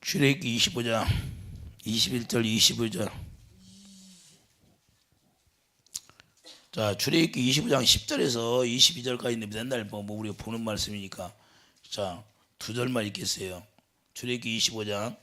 출애굽기 25장 21절 25절. 자, 출애굽기 25장 10절에서 22절까지인데 맨날 뭐 우리가 보는 말씀이니까 자, 두 절만 읽겠어요. 출애굽기 25장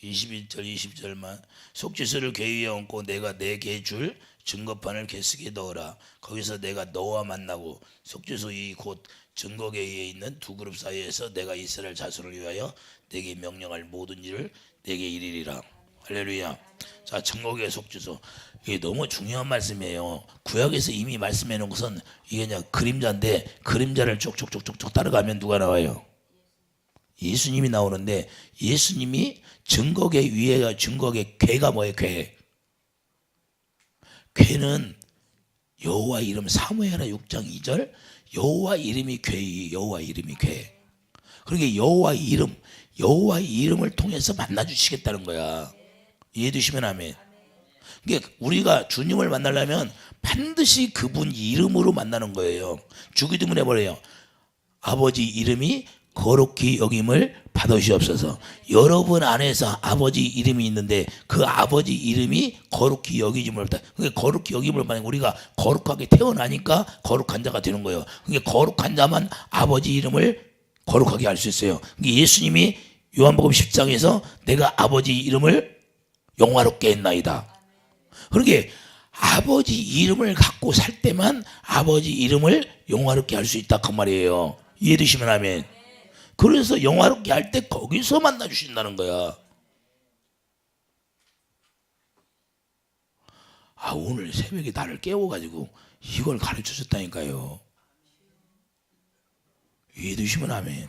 21절 20절만. 속죄소를 궤 위에 얹고 내가 내게 줄 증거판을 궤 속에 넣어라. 거기서 내가 너와 만나고 속죄소 이 곧 증거궤 위에 있는 두 그룹 사이에서 내가 이스라엘 자손을 위하여 내게 명령할 모든 일을 내게 이르리라. 할렐루야. 자, 증거궤 속죄소, 이게 너무 중요한 말씀이에요. 구약에서 이미 말씀해 놓은 것은 이게 그냥 그림자인데, 그림자를 쪽쪽쪽쪽쪽 따라가면 누가 나와요? 예수님이 나오는데, 예수님이 증거궤 위에가, 증거궤 궤가 뭐예요? 궤는 여호와 이름, 사무엘하 6장 2절, 여호와 이름이 궤이, 여호와 이름이 궤. 그러니까 여호와 이름을 통해서 만나 주시겠다는 거야. 이해되시면 아멘. 그러니까 우리가 주님을 만나려면 반드시 그분 이름으로 만나는 거예요. 주기도문 해버려요. 아버지 이름이 거룩히 여김을 받으시옵소서. 여러분 안에서 아버지 이름이 있는데 그 아버지 이름이 거룩히 여기짐을 받다. 그러니까 거룩히 여김을 받는, 우리가 거룩하게 태어나니까 거룩한 자가 되는 거예요. 그러니까 거룩한 자만 아버지 이름을 거룩하게 할 수 있어요. 그러니까 예수님이 요한복음 10장에서 내가 아버지 이름을 영화롭게 했나이다. 그러니까 아버지 이름을 갖고 살 때만 아버지 이름을 영화롭게 할 수 있다 그 말이에요. 이해되시면 아멘. 그래서 영화롭게 할 때 거기서 만나 주신다는 거야. 아, 오늘 새벽에 나를 깨워가지고 이걸 가르쳐 줬다니까요. 이해되시면 아멘.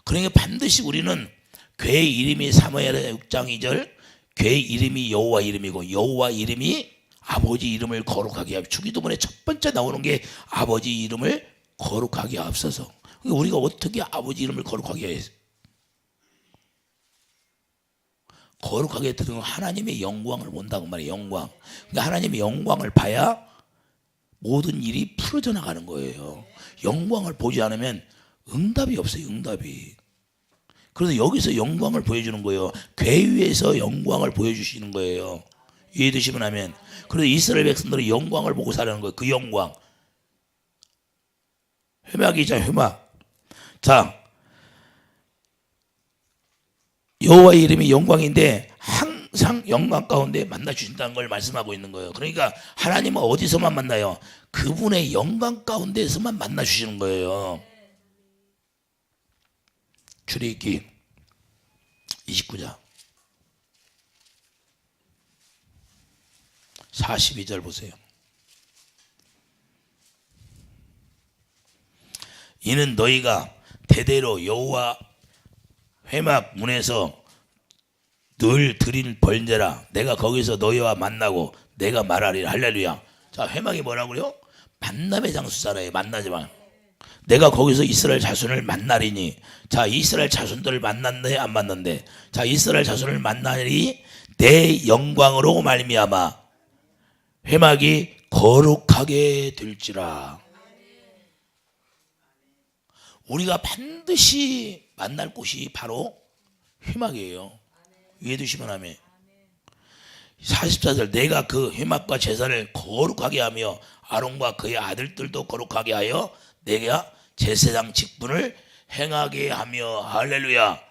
그러니까 반드시 우리는 궤 이름이 사무엘하 6장 2절, 궤 이름이 여호와 이름이고 여호와 이름이 아버지 이름을 거룩하게 하고, 주기도문에 첫 번째 나오는 게 아버지 이름을 거룩하게 하옵소서. 그러니까 우리가 어떻게 아버지 이름을 거룩하게 해요? 거룩하게 들으면 하나님의 영광을 본다고 말이에요. 영광. 그러니까 하나님의 영광을 봐야 모든 일이 풀어져 나가는 거예요. 영광을 보지 않으면 응답이 없어요. 응답이. 그래서 여기서 영광을 보여주는 거예요. 궤 위에서 영광을 보여주시는 거예요. 이해되시면 하면. 그래서 이스라엘 백성들은 영광을 보고 살아는 거예요. 그 영광. 회막이자 회막. 자, 여호와의 이름이 영광인데 항상 영광 가운데 만나 주신다는 걸 말씀하고 있는 거예요. 그러니까 하나님은 어디서만 만나요? 그분의 영광 가운데서만 만나 주시는 거예요. 출애굽기 29장 42절 보세요. 이는 너희가 대대로 여호와 회막 문에서 늘 드린 번제라. 내가 거기서 너희와 만나고 내가 말하리라. 할렐루야. 자, 회막이 뭐라고요? 만남의 장소잖아요. 만나지만 내가 거기서 이스라엘 자손을 만나리니. 자, 이스라엘 자손들을 만났네 안 만났네? 자, 이스라엘 자손을 만나리 내 영광으로 말미암아 회막이 거룩하게 될지라. 우리가 반드시 만날 곳이 바로 회막이에요. 이해되시면 하면 44절, 내가 그 회막과 제사를 거룩하게 하며 아론과 그의 아들들도 거룩하게 하여 내가 제사장 직분을 행하게 하며. 할렐루야.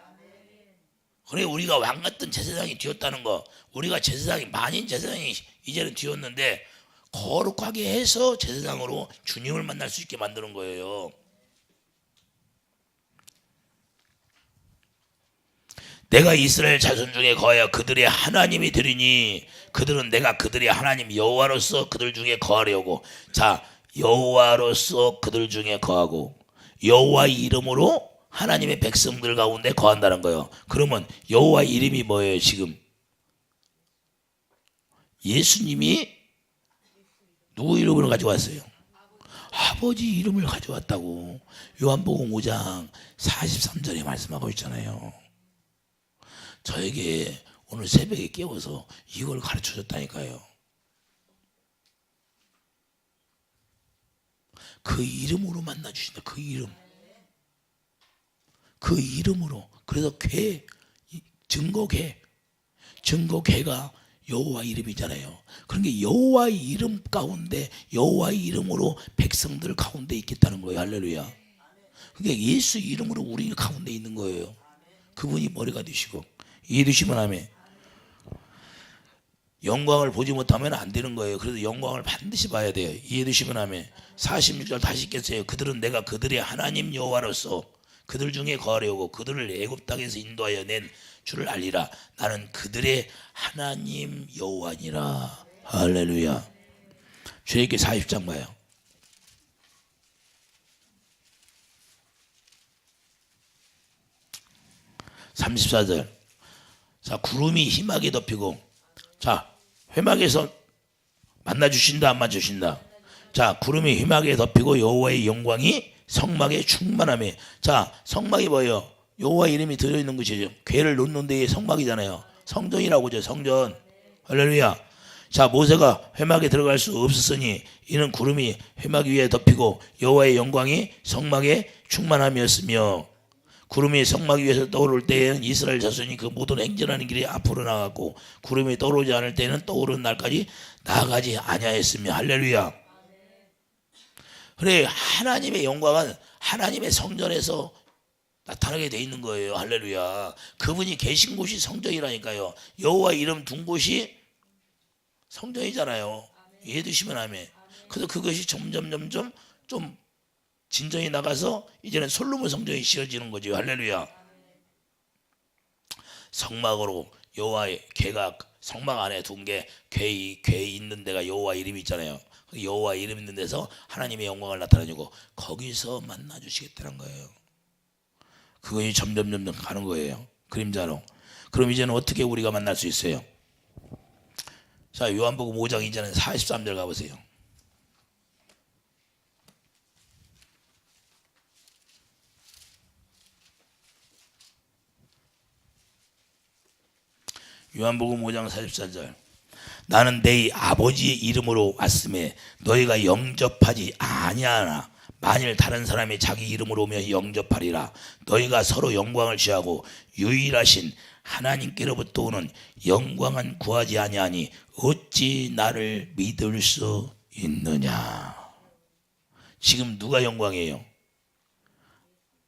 그래, 우리가 왕 같은 제사장이 되었다는 거. 우리가 제사장이, 만인 제사장이 이제는 되었는데 거룩하게 해서 제사장으로 주님을 만날 수 있게 만드는 거예요. 내가 이스라엘 자손 중에 거하여 그들의 하나님이 되리니 그들은 내가 그들의 하나님 여호와로서 그들 중에 거하려고. 자, 여호와로서 그들 중에 거하고 여호와 이름으로 하나님의 백성들 가운데 거한다는 거예요. 그러면 여호와 이름이 뭐예요? 지금 예수님이 누구 이름으로 가져왔어요? 아버지 이름을 가져왔다고 요한복음 5장 43절에 말씀하고 있잖아요. 저에게 오늘 새벽에 깨워서 이걸 가르쳐 줬다니까요. 그 이름으로 만나 주신다. 그 이름. 그 이름으로. 그래서 궤, 증거궤가 여호와 이름이잖아요. 그러니까 여호와의 이름 가운데, 여호와의 이름으로 백성들 가운데 있겠다는 거예요. 할렐루야. 그러니까 예수 이름으로 우리 가운데 있는 거예요. 그분이 머리가 되시고. 이해되시면 아멘. 영광을 보지 못하면 안 되는 거예요. 그래서 영광을 반드시 봐야 돼요. 이해되시면 아멘. 46절 다시 읽겠어요. 그들은 내가 그들의 하나님 여호와로서 그들 중에 거하려고 그들을 애굽 땅에서 인도하여 낸 줄을 알리라. 나는 그들의 하나님 여호와니라. 할렐루야. 출애굽기 40장 봐요. 34절. 자, 구름이 희망에 덮이고, 자, 회막에서 만나주신다, 안 만나주신다. 자, 구름이 회막에 덮이고 여호와의 영광이 성막에 충만하며. 자, 성막이 뭐예요? 여호와 이름이 들어있는 곳이죠. 궤를 놓는 데에 성막이잖아요. 성전이라고 하죠. 성전. 할렐루야. 자, 모세가 회막에 들어갈 수 없었으니 이는 구름이 회막 위에 덮이고 여호와의 영광이 성막에 충만함이었으며, 구름이 성막 위에서 떠오를 때에는 이스라엘 자손이 그 모든 행진하는 길에 앞으로 나갔고, 구름이 떠오르지 않을 때는 떠오르는 날까지 나아가지 아니하였으며. 할렐루야. 그래, 하나님의 영광은 하나님의 성전에서 나타나게 돼 있는 거예요. 할렐루야. 그분이 계신 곳이 성전이라니까요. 여호와 이름 둔 곳이 성전이잖아요. 이해되시면 아멘. 그래서 그것이 점점 좀 진전이 나가서 이제는 솔로몬 성전이 지어지는 거죠. 할렐루야. 성막으로 여호와의 궤가 성막 안에 둔 게 궤 있는 데가 여호와 이름이 있잖아요. 여호와 이름 있는 데서 하나님의 영광을 나타내주고 거기서 만나 주시겠다는 거예요. 그것이 점점 가는 거예요. 그림자로. 그럼 이제는 어떻게 우리가 만날 수 있어요? 자, 요한복음 5장 이제는 43절 가보세요. 요한복음 5장 44절. 나는 내 아버지의 이름으로 왔음에 너희가 영접하지 아니하나 만일 다른 사람이 자기 이름으로 오면 영접하리라. 너희가 서로 영광을 취하고 유일하신 하나님께로부터 오는 영광은 구하지 아니하니 어찌 나를 믿을 수 있느냐. 지금 누가 영광이에요?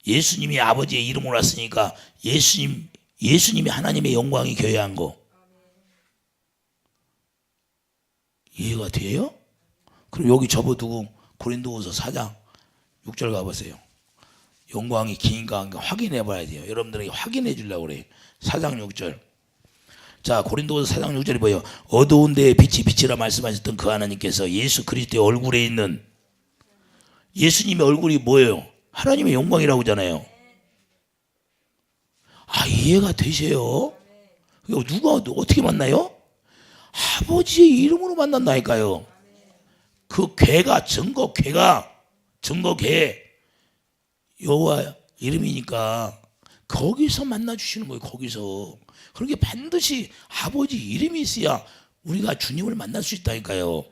예수님이 아버지의 이름으로 왔으니까 예수님이 하나님의 영광이 교회한 거 이해가 돼요? 그럼 여기 접어두고 고린도후서 4장 6절 가보세요. 영광이 긴가 확인해 봐야 돼요. 여러분들에게 확인해 주려고 그래요. 4장 6절. 자, 고린도후서 4장 6절이 뭐예요? 어두운 데에 빛이 빛이라 말씀하셨던 그 하나님께서 예수 그리스도의 얼굴에 있는, 예수님의 얼굴이 뭐예요? 하나님의 영광이라고 하잖아요. 아, 이해가 되세요? 누가 어떻게 만나요? 아버지의 이름으로 만난다니까요. 그 궤가 증거궤 여호와 이름이니까 거기서 만나 주시는 거예요. 거기서. 그러니까 반드시 아버지 이름이 있어야 우리가 주님을 만날 수 있다니까요.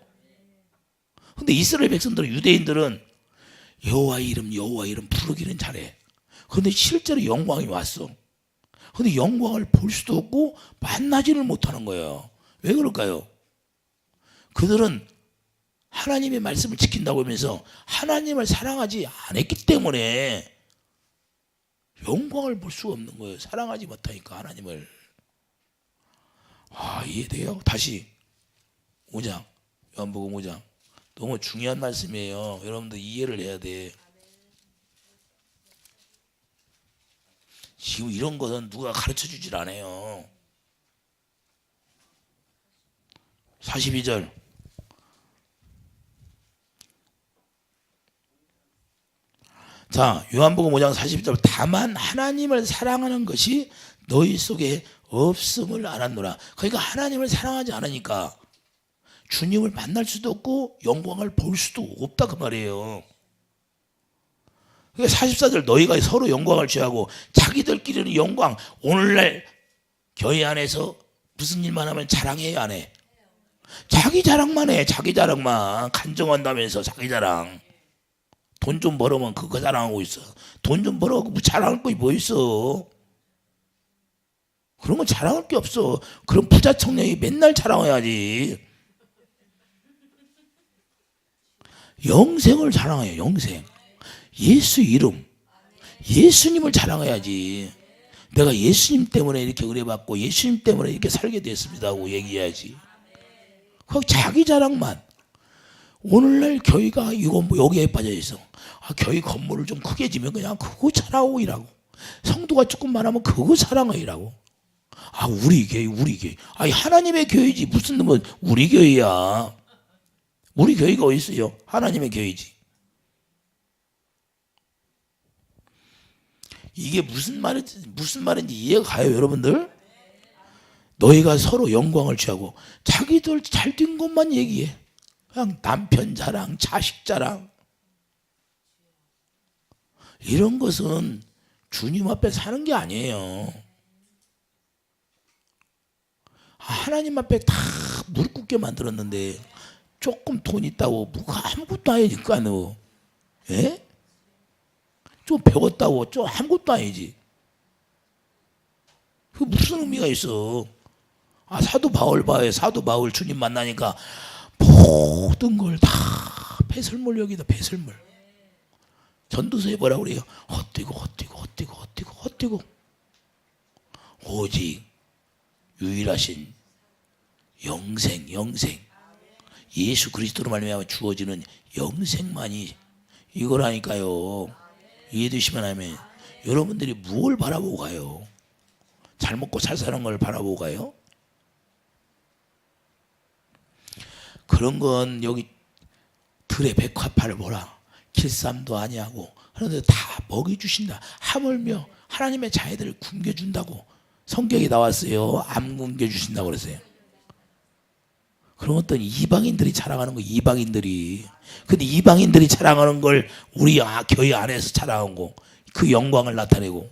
근데 이스라엘 백성들은, 유대인들은 여호와 이름 부르기는 잘해. 근데 실제로 영광이 왔어. 근데 영광을 볼 수도 없고 만나지를 못하는 거예요. 왜 그럴까요? 그들은 하나님의 말씀을 지킨다고 하면서 하나님을 사랑하지 않았기 때문에 영광을 볼 수가 없는 거예요. 사랑하지 못하니까 하나님을. 아, 이해돼요? 다시 5장, 요한복음 5장. 너무 중요한 말씀이에요. 여러분들 이해를 해야 돼. 지금 이런 것은 누가 가르쳐 주질 않아요. 42절. 자, 요한복음 5장 42절. 다만 하나님을 사랑하는 것이 너희 속에 없음을 알았노라. 그러니까 하나님을 사랑하지 않으니까 주님을 만날 수도 없고 영광을 볼 수도 없다 그 말이에요. 그러니까 44절. 너희가 서로 영광을 취하고 자기들끼리는 영광. 오늘날 교회 안에서 무슨 일만 하면 자랑해요, 안 해? 자기 자랑만 해. 자기 자랑만. 간증한다면서 자기 자랑. 돈 좀 벌으면 그거 자랑하고 있어. 돈 좀 벌어갖고 뭐 자랑할 거 뭐 있어. 그런 건 자랑할 게 없어. 그럼 부자 청년이 맨날 자랑해야지. 영생을 자랑해요. 영생. 예수 이름. 예수님을 자랑해야지. 내가 예수님 때문에 이렇게 은혜받고 예수님 때문에 이렇게 살게 됐습니다 하고 얘기해야지. 그 자기 자랑만. 오늘날 교회가 이거 뭐 여기에 빠져 있어. 교회 건물을 좀 크게 지면 그냥 그거 자랑하고 일하고, 성도가 조금 많으면 그거 자랑하고. 우리 교회, 우리 교회. 하나님의 교회지. 무슨 놈은 우리 교회야. 우리 교회가 어디 있어요? 하나님의 교회지. 이게 무슨 말인지 이해가 가요, 여러분들? 너희가 서로 영광을 취하고 자기들 잘 된 것만 얘기해. 그냥 남편 자랑, 자식 자랑. 이런 것은 주님 앞에 사는 게 아니에요. 하나님 앞에 다 무릎 꿇게 만들었는데 조금 돈 있다고 뭐가 아무것도 아니니까 너. 예? 좀 배웠다고 좀 아무것도 아니지. 그 무슨 의미가 있어. 사도 바울 봐요. 사도 바울 주님 만나니까 모든 걸 다 배설물 여기다 배설물. 전도서에 뭐라고 그래요? 헛되고 오직 유일하신 영생 예수 그리스도로 말미암아 주어지는 영생만이 이거라니까요. 이해되시면 하면 여러분들이 무엇을 바라보고 가요? 잘 먹고 잘 사는 걸 바라보고 가요? 그런 건 여기 들의 백화파를 보라. 길쌈도 아니하고 그런데 다 먹여주신다. 하물며 하나님의 자녀들을 굶겨준다고 성경에 나왔어요. 안 굶겨주신다고 그랬어요. 그런 어떤 이방인들이 자랑하는 거. 이방인들이. 근데 이방인들이 자랑하는 걸 우리 교회 안에서 자랑하고 그 영광을 나타내고,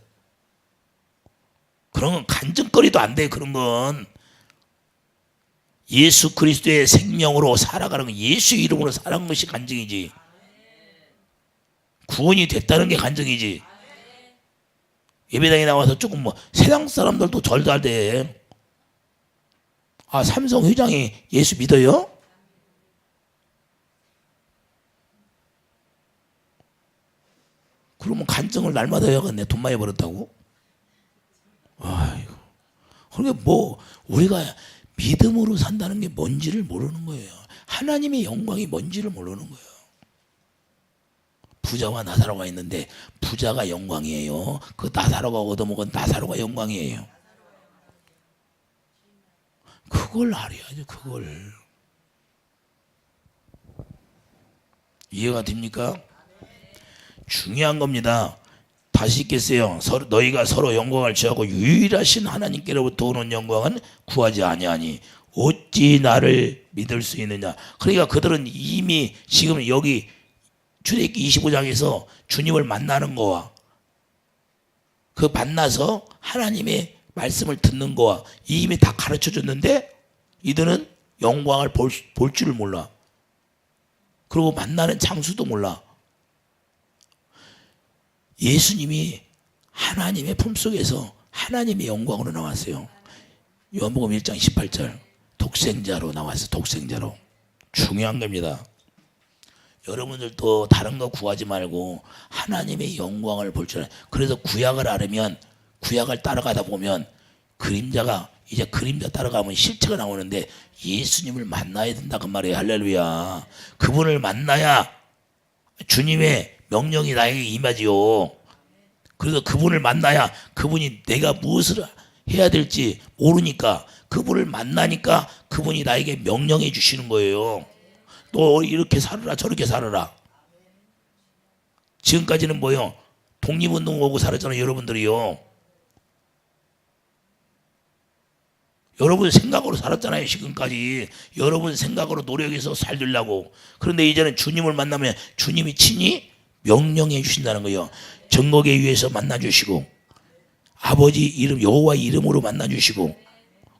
그런 건 간증거리도 안 돼. 그런 건 예수 그리스도의 생명으로 살아가는 거, 예수 이름으로 살아가는 것이 간증이지. 구원이 됐다는 게 간증이지. 예배당에 나와서 조금 세상 사람들도 절도 할 때 삼성 회장이 예수 믿어요? 그러면 간증을 날마다 해야겠네. 돈 많이 벌었다고? 아이고. 그러니까 우리가 믿음으로 산다는 게 뭔지를 모르는 거예요. 하나님의 영광이 뭔지를 모르는 거예요. 부자와 나사로가 있는데 부자가 영광이에요. 그 나사로가 얻어먹은 나사로가 영광이에요. 그걸 알아야죠. 그걸. 이해가 됩니까? 중요한 겁니다. 다시 읽겠어요. 너희가 서로 영광을 취하고 유일하신 하나님께로부터 오는 영광은 구하지 아니하니 어찌 나를 믿을 수 있느냐. 그러니까 그들은 이미 지금 여기 출애굽기 25장에서 주님을 만나는 거와 그 만나서 하나님의 말씀을 듣는 거와 이미 다 가르쳐 줬는데 이들은 영광을 볼 줄을 몰라. 그리고 만나는 장수도 몰라. 예수님이 하나님의 품속에서 하나님의 영광으로 나왔어요. 요한복음 1장 18절 독생자로 나왔어요. 독생자로. 중요한 겁니다. 여러분들도 다른 거 구하지 말고 하나님의 영광을 볼 줄 알아요. 그래서 구약을 알으면 구약을 따라가다 보면 그림자가 이제 그림자 따라가면 실체가 나오는데 예수님을 만나야 된다고 말이에요. 할렐루야. 그분을 만나야 주님의 명령이 나에게 임하지요. 그래서 그분을 만나야 그분이 내가 무엇을 해야 될지 모르니까 그분을 만나니까 그분이 나에게 명령해 주시는 거예요. 너 이렇게 살아라 저렇게 살아라. 지금까지는 뭐요? 독립운동 오고 살았잖아요. 여러분들이요. 여러분 생각으로 살았잖아요. 지금까지 여러분 생각으로 노력해서 살려고. 그런데 이제는 주님을 만나면 주님이 친히 명령해 주신다는 거예요. 정복에 위해서 만나 주시고 아버지 이름 여호와 이름으로 만나 주시고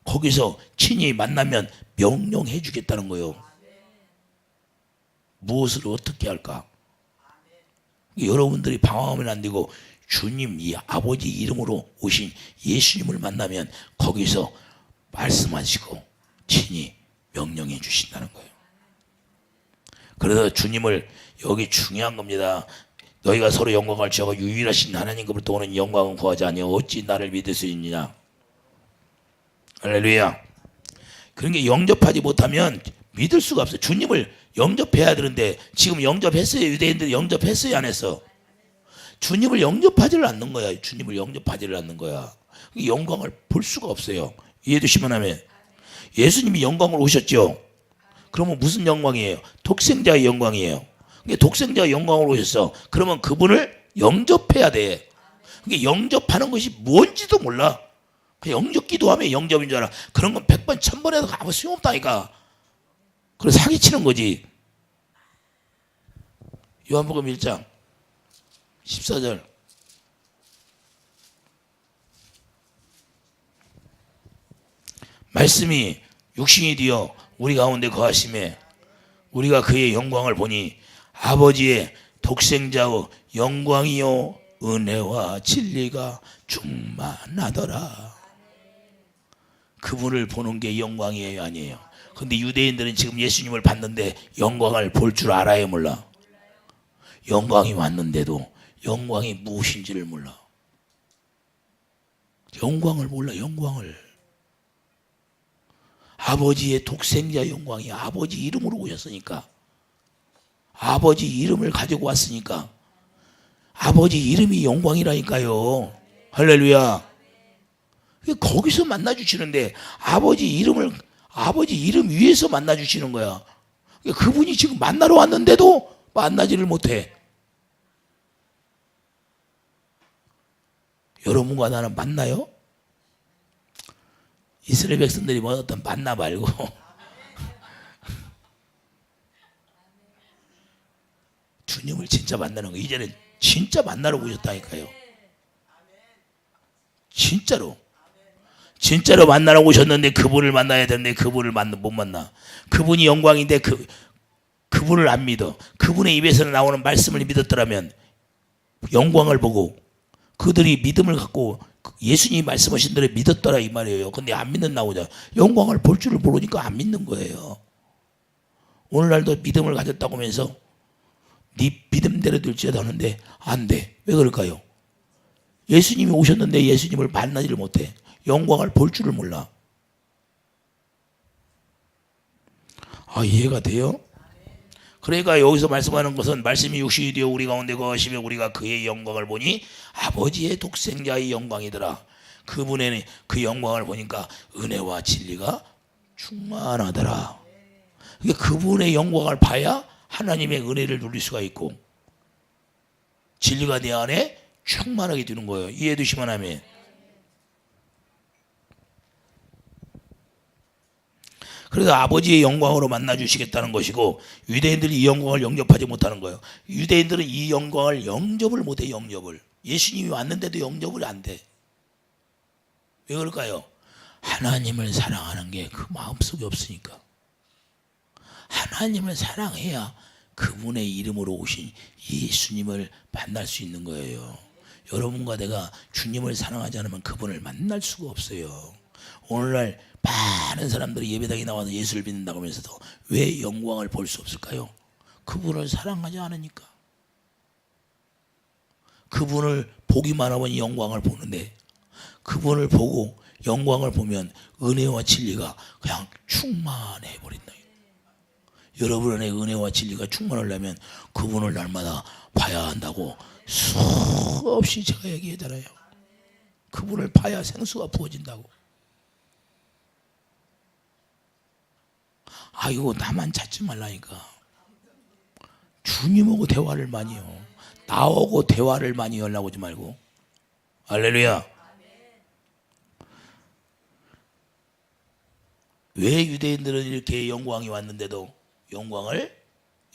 거기서 친히 만나면 명령해 주겠다는 거예요. 무엇을 어떻게 할까? 여러분들이 방황하면 안 되고 주님, 이 아버지 이름으로 오신 예수님을 만나면 거기서 말씀하시고 친히 명령해 주신다는 거예요. 그래서 주님을, 여기 중요한 겁니다. 너희가 서로 영광을 지어가 유일하신 하나님께로부터 오는 영광은 구하지 아니하여 어찌 나를 믿을 수 있느냐. 할렐루야. 그런 게 영접하지 못하면 믿을 수가 없어요. 주님을 영접해야 되는데 지금 영접했어요. 유대인들이 영접했어요, 안 했어? 주님을 영접하지를 않는 거야. 주님을 영접하지를 않는 거야. 영광을 볼 수가 없어요. 이해되시면 하면, 예수님이 영광으로 오셨죠. 그러면 무슨 영광이에요? 독생자의 영광이에요. 독생자의 영광으로 오셨어. 그러면 그분을 영접해야 돼. 영접하는 것이 뭔지도 몰라. 영접 기도하면 영접인 줄 알아. 그런 건 100번 1000번 해도 아무 소용없다니까. 그래서 사기치는 거지. 요한복음 1장 14절. 말씀이 육신이 되어 우리 가운데 거하심에 우리가 그의 영광을 보니 아버지의 독생자의 영광이요 은혜와 진리가 충만하더라. 그분을 보는 게 영광이에요, 아니에요? 근데 유대인들은 지금 예수님을 봤는데 영광을 볼 줄 알아요, 몰라? 영광이 왔는데도 영광이 무엇인지를 몰라. 영광을 몰라. 영광을. 아버지의 독생자 영광이 아버지 이름으로 오셨으니까, 아버지 이름을 가지고 왔으니까 아버지 이름이 영광이라니까요. 할렐루야. 거기서 만나주시는데 아버지 이름 위에서 만나주시는 거야. 그분이 지금 만나러 왔는데도 만나지를 못해. 여러분과 나는 만나요? 이스라엘 백성들이 뭐 어떤 만나 말고 주님을 진짜 만나는 거. 이제는 진짜 만나러 오셨다니까요. 진짜로 만나러 오셨는데 그분을 만나야 되는데 그분을 못 만나. 그분이 영광인데 그분을 안 믿어. 그분의 입에서 나오는 말씀을 믿었더라면 영광을 보고 그들이 믿음을 갖고 예수님이 말씀하신 대로 믿었더라 이 말이에요. 근데 안 믿는 나오자. 영광을 볼 줄을 모르니까 안 믿는 거예요. 오늘날도 믿음을 가졌다고 하면서 네 믿음대로 될지어다 하는데 안 돼. 왜 그럴까요? 예수님이 오셨는데 예수님을 만나지를 못해. 영광을 볼 줄을 몰라. 이해가 돼요? 그러니까 여기서 말씀하는 것은 말씀이 육신이 되어 우리 가운데 거하시며 우리가 그의 영광을 보니 아버지의 독생자의 영광이더라. 그분의 그 영광을 보니까 은혜와 진리가 충만하더라. 그러니까 그분의 영광을 봐야 하나님의 은혜를 누릴 수가 있고 진리가 내 안에 충만하게 되는 거예요. 이해해 주시면 하면. 그래서 아버지의 영광으로 만나주시겠다는 것이고 유대인들이 이 영광을 영접하지 못하는 거예요. 유대인들은 이 영광을 영접을 못해. 영접을. 예수님이 왔는데도 영접을 안 돼. 왜 그럴까요? 하나님을 사랑하는 게 그 마음속에 없으니까. 하나님을 사랑해야 그분의 이름으로 오신 예수님을 만날 수 있는 거예요. 여러분과 내가 주님을 사랑하지 않으면 그분을 만날 수가 없어요. 오늘날 많은 사람들이 예배당에 나와서 예수를 믿는다고 하면서도 왜 영광을 볼 수 없을까요? 그분을 사랑하지 않으니까. 그분을 보기만 하면 영광을 보는데 그분을 보고 영광을 보면 은혜와 진리가 그냥 충만해 버린다. 여러분의 은혜와 진리가 충만하려면 그분을 날마다 봐야 한다고 수없이 제가 얘기하잖아요. 그분을 봐야 생수가 부어진다고. 이거 나만 찾지 말라니까. 주님하고 대화를 많이 해요. 나하고 대화를 많이 하려고 하지 말고. 할렐루야. 왜 유대인들은 이렇게 영광이 왔는데도 영광을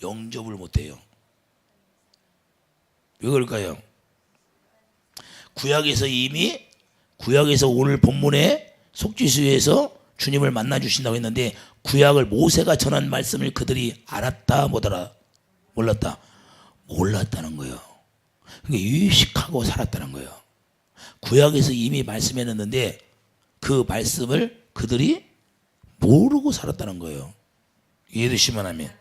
영접을 못해요? 왜 그럴까요? 구약에서 오늘 본문에 속죄수에서 주님을 만나 주신다고 했는데 구약을 모세가 전한 말씀을 그들이 알았다 몰랐다? 몰랐다는 거예요. 그러니까 유식하고 살았다는 거예요. 구약에서 이미 말씀해놨는데 그 말씀을 그들이 모르고 살았다는 거예요. 이해되시면 하면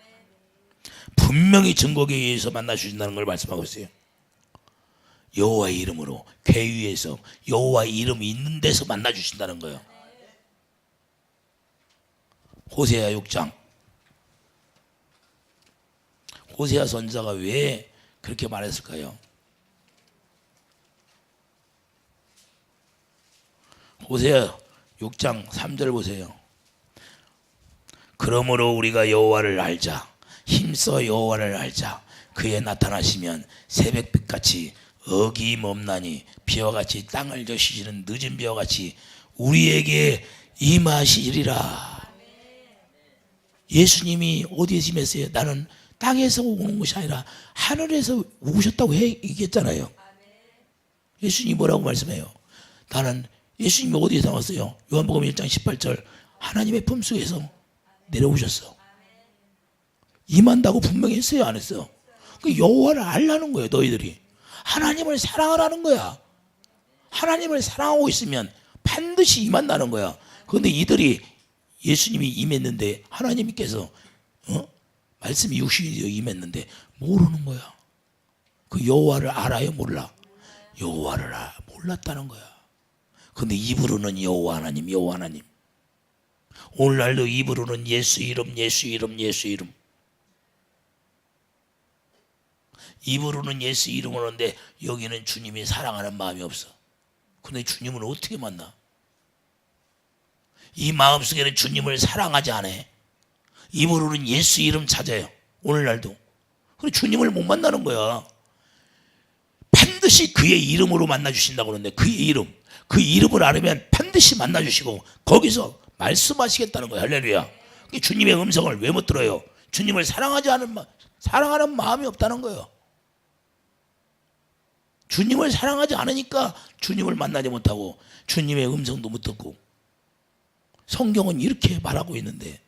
분명히 증거에 의해서 만나 주신다는 걸 말씀하고 있어요. 여호와의 이름으로 궤 위에서 여호와의 이름이 있는 데서 만나 주신다는 거예요. 호세아 6장. 호세아 선지자가 왜 그렇게 말했을까요? 호세아 6장 3절 보세요. 그러므로 우리가 여호와를 알자. 힘써 여호와를 알자. 그의 나타나시면 새벽빛같이 어김없나니 비와 같이 땅을 적시시는 늦은 비와 같이 우리에게 임하시리라. 예수님이 어디에서 임했어요? 나는 땅에서 오는 것이 아니라 하늘에서 오셨다고 얘기했잖아요. 예수님이 뭐라고 말씀해요? 나는 예수님이 어디에서 나왔어요? 요한복음 1장 18절 하나님의 품속에서 내려오셨어. 임한다고 분명히 했어요? 안 했어요? 그 여호와를 알라는 거예요. 너희들이 하나님을 사랑하라는 거야. 하나님을 사랑하고 있으면 반드시 임한다는 거야. 그런데 이들이 예수님이 임했는데 하나님께서 말씀이 육신이 되어 임했는데 모르는 거야. 그 여호와를 알아요? 몰라? 여호와를 몰랐다는 거야. 근데 입으로는 여호와 하나님, 여호와 하나님. 오늘날도 입으로는 예수 이름, 예수 이름, 예수 이름. 입으로는 예수 이름 오는데 여기는 주님이 사랑하는 마음이 없어. 근데 주님을 어떻게 만나? 이 마음속에는 주님을 사랑하지 않아. 입으로는 예수 이름 찾아요. 오늘날도. 그래 주님을 못 만나는 거야. 반드시 그의 이름으로 만나 주신다고 그러는데 그의 이름, 그 이름을 알으면 반드시 만나 주시고 거기서 말씀하시겠다는 거야. 할렐루야. 주님의 음성을 왜 못 들어요? 주님을 사랑하는 마음이 없다는 거예요. 주님을 사랑하지 않으니까 주님을 만나지 못하고 주님의 음성도 못 듣고. 성경은 이렇게 말하고 있는데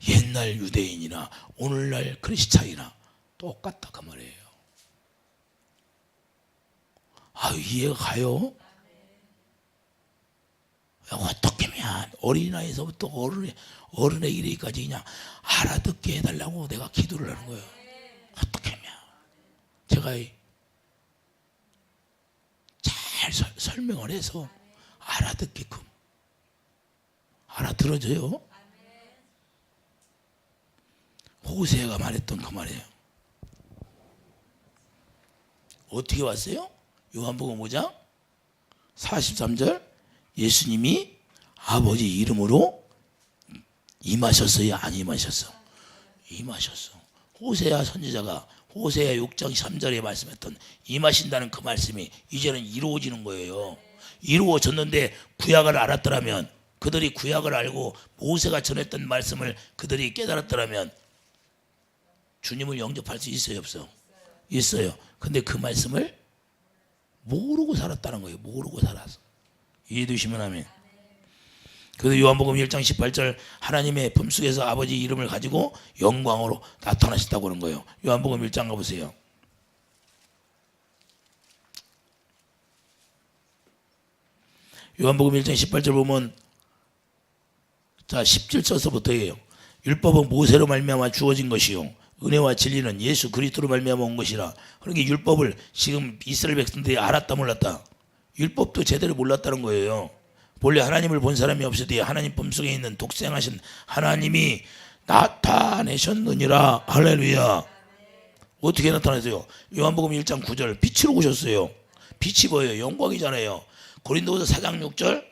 옛날 유대인이나 오늘날 크리스찬이나 똑같다 그 말이에요. 이해가 가요? 어떻게 하면 어린아이에서부터 어른의 이르기까지 그냥 알아듣게 해달라고 내가 기도를 하는 거예요. 어떻게 하면 제가 잘 설명을 해서 알아듣게끔 알아들어져요. 호세아가 말했던 그 말이에요. 어떻게 왔어요? 요한복음 5장 43절 예수님이 아버지 이름으로 임하셨어요? 안 임하셨어? 임하셨어. 호세아 선지자가 호세아 6장 3절에 말씀했던 임하신다는 그 말씀이 이제는 이루어지는 거예요. 이루어졌는데 구약을 알았더라면 그들이 구약을 알고 모세가 전했던 말씀을 그들이 깨달았더라면 주님을 영접할 수 있어요? 없어요? 있어요. 근데 그 말씀을 모르고 살았다는 거예요. 모르고 살았어. 이해되시면 하면. 그래서 요한복음 1장 18절 하나님의 품속에서 아버지 이름을 가지고 영광으로 나타나셨다고 그런 거예요. 요한복음 1장 가보세요. 요한복음 1장 18절 보면 자 17절서부터예요. 율법은 모세로 말미암아 주어진 것이요 은혜와 진리는 예수 그리스도로 말미암아 온 것이라. 그러니까 율법을 지금 이스라엘 백성들이 알았다 몰랐다? 율법도 제대로 몰랐다는 거예요. 본래 하나님을 본 사람이 없으되 하나님 품속에 있는 독생하신 하나님이 나타내셨느니라. 할렐루야. 어떻게 나타내세요? 요한복음 1장 9절 빛으로 오셨어요. 빛이 뭐예요? 영광이잖아요. 고린도후서 4장 6절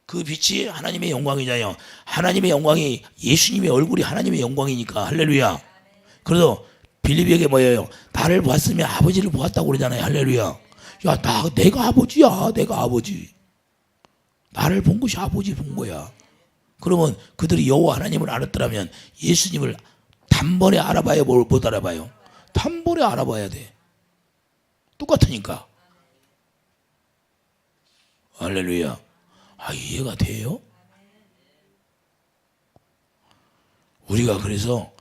그 빛이 하나님의 영광이잖아요. 하나님의 영광이 예수님의 얼굴이 하나님의 영광이니까. 할렐루야. 그래서 빌립에게 뭐예요? 나를 보았으면 아버지를 보았다고 그러잖아요. 할렐루야. 내가 아버지야. 내가 아버지. 나를 본 것이 아버지 본 거야. 그러면 그들이 여호와 하나님을 알았더라면 예수님을 단번에 알아봐야 못 알아봐요? 단번에 알아봐야 돼. 똑같으니까. 할렐루야. 이해가 돼요? 우리가 그래서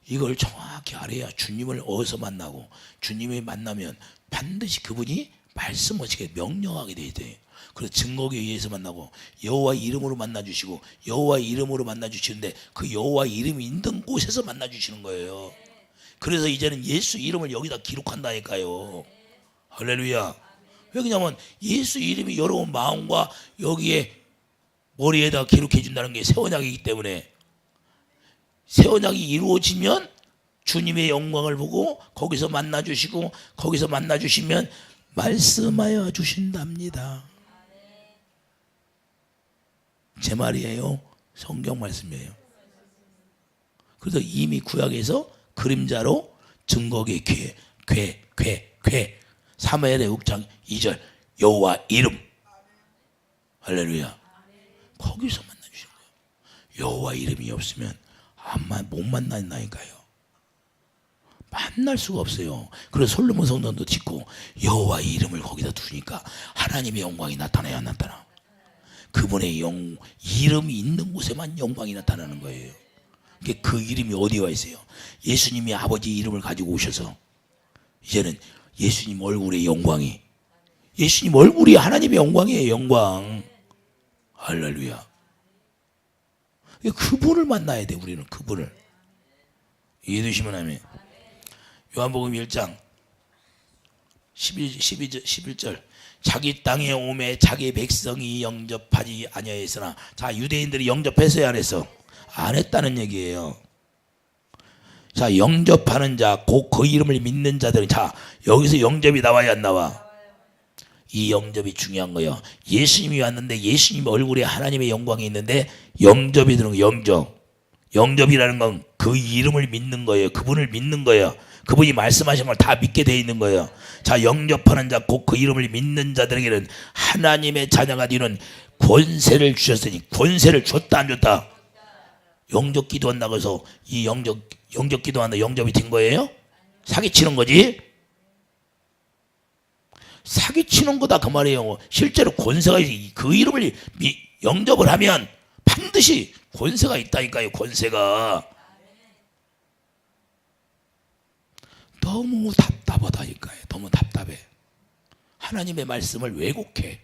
이걸 정확히 알아야 주님을 어디서 만나고 주님이 만나면 반드시 그분이 말씀하시게 명령하게 돼야 돼요. 그래서 증거에 의해서 만나고 여호와 이름으로 만나주시고 여호와 이름으로 만나주시는데 그 여호와 이름이 있는 곳에서 만나주시는 거예요. 그래서 이제는 예수 이름을 여기다 기록한다니까요. 할렐루야. 왜냐하면 예수 이름이 여러분 마음과 여기에 머리에다 기록해 준다는 게 새 언약이기 때문에 새 언약이 이루어지면 주님의 영광을 보고 거기서 만나주시고 거기서 만나주시면 말씀하여 주신답니다. 제 말이에요? 성경 말씀이에요. 그래서 이미 구약에서 그림자로 증거의 궤 사무엘의 6장 2절 여호와 이름 할렐루야. 거기서 만나주신 거예요. 여호와 이름이 없으면 못 만난다니까요. 만날 수가 없어요. 그래서 솔로몬 성전도 짓고 여호와 이름을 거기다 두니까 하나님의 영광이 나타나야 나타나. 그분의 이름이 있는 곳에만 영광이 나타나는 거예요. 그 이름이 어디에 와 있어요? 예수님이 아버지 이름을 가지고 오셔서 이제는 예수님 얼굴의 영광이 예수님 얼굴이 하나님의 영광이에요. 영광. 할렐루야. 그분을 만나야 돼. 우리는 그분을. 이해되시면 아멘. 요한복음 1장 11절 자기 땅에 오매 자기 백성이 영접하지 아니하였으나 자 유대인들이 영접했어요 안 했어? 안 했다는 얘기예요. 자 영접하는 자 곧 그 이름을 믿는 자들은 자 여기서 영접이 나와야 안 나와? 이 영접이 중요한 거예요. 예수님이 왔는데 예수님 얼굴에 하나님의 영광이 있는데 영접이 드는 거예요. 영접이라는 건 그 이름을 믿는 거예요. 그분을 믿는 거예요. 그분이 말씀하신 걸 다 믿게 돼 있는 거예요. 자 영접하는 자 곧 그 이름을 믿는 자들에게는 하나님의 자녀가 되는 권세를 주셨으니 권세를 줬다 안 줬다? 영접 기도한다고 해서 이 영접 기도한다 영접이 된 거예요? 사기치는 거지? 사기치는 거다 그 말이에요. 실제로 권세가 그 이름을 영접을 하면 반드시 권세가 있다니까요. 권세가. 너무 답답하다니까요. 너무 답답해. 하나님의 말씀을 왜곡해.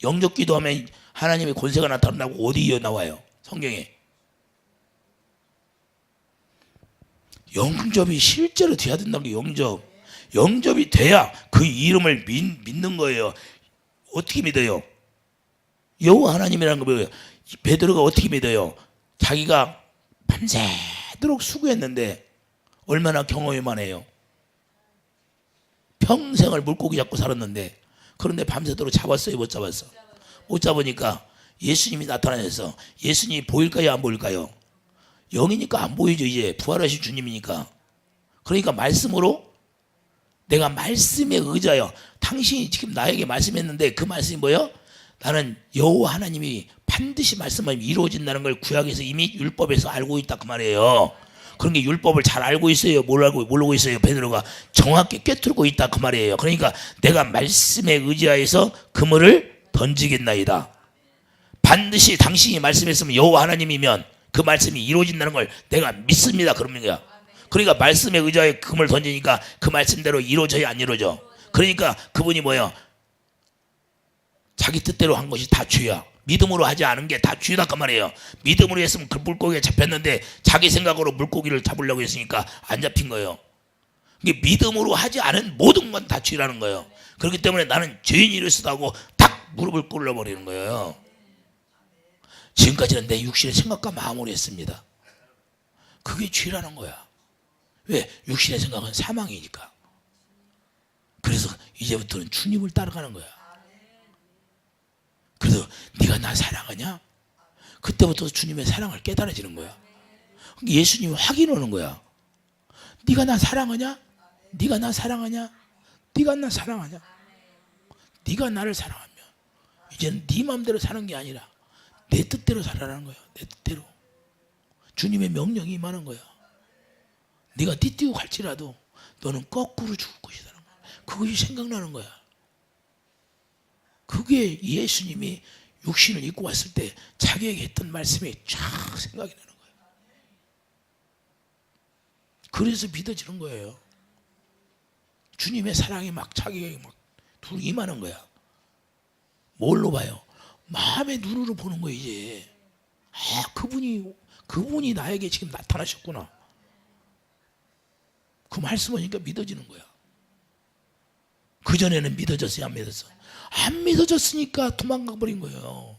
영접 기도하면 하나님의 권세가 나타난다고 어디에 나와요? 성경에. 영접이 실제로 돼야 된다는 게 영접이 돼야 그 이름을 믿는 거예요. 어떻게 믿어요? 여호와 하나님이라는 거 뭐예요? 베드로가 어떻게 믿어요? 자기가 밤새도록 수고했는데 얼마나 경험이 많아요. 평생을 물고기 잡고 살았는데 그런데 밤새도록 잡았어요? 못 잡았어? 못 잡으니까 예수님이 나타나셔서 예수님이 보일까요? 안 보일까요? 영이니까 안 보이죠. 이제 부활하신 주님이니까. 그러니까 말씀으로 내가 말씀에 의지하여 당신이 지금 나에게 말씀했는데 그 말씀이 뭐예요? 나는 여호와 하나님이 반드시 말씀하면 이루어진다는 걸 구약에서 이미 율법에서 알고 있다 그 말이에요. 그런 게 율법을 잘 알고 있어요. 모르고 있어요. 베드로가 정확히 꿰뚫고 있다 그 말이에요. 그러니까 내가 말씀에 의지하여서 그물을 던지겠나이다. 반드시 당신이 말씀했으면 여호와 하나님이면 그 말씀이 이루어진다는 걸 내가 믿습니다. 그런 거야. 그러니까 말씀에 의지하여 그물을 던지니까 그 말씀대로 이루어져야 안 이루어져. 그러니까 그분이 뭐예요? 자기 뜻대로 한 것이 다 주야. 믿음으로 하지 않은 게 다 주다 그 말이에요. 믿음으로 했으면 그 물고기가 잡혔는데 자기 생각으로 물고기를 잡으려고 했으니까 안 잡힌 거예요. 이게 믿음으로 하지 않은 모든 건 다 주라는 거예요. 그렇기 때문에 나는 죄인이를 쓰다고 딱 무릎을 꿇어버리는 거예요. 지금까지는 내 육신의 생각과 마음으로 했습니다. 그게 죄라는 거야. 왜? 육신의 생각은 사망이니까. 그래서 이제부터는 주님을 따라가는 거야. 그래서 네가 나 사랑하냐? 그때부터 주님의 사랑을 깨달아지는 거야. 예수님이 확인하는 거야. 네가 나 사랑하냐? 네가 나 사랑하냐? 네가 나 사랑하냐? 네가 나를 사랑하면 이제는 네 마음대로 사는 게 아니라 내 뜻대로 살아라는 거야. 내 뜻대로. 주님의 명령이 임하는 거야. 네가 띠띠고 갈지라도 너는 거꾸로 죽을 것이라는 거야. 그것이 생각나는 거야. 그게 예수님이 육신을 입고 왔을 때 자기에게 했던 말씀이 쫙 생각이 나는 거예요. 그래서 믿어지는 거예요. 주님의 사랑이 막 자기가 막 둘이 임하는 거야. 뭘로 봐요? 마음의 눈으로 보는 거예요. 이제 그분이 나에게 지금 나타나셨구나. 그 말씀 하니까 믿어지는 거야. 그전에는 믿어졌어요? 안 믿었어? 안 믿어졌으니까 도망가 버린 거예요.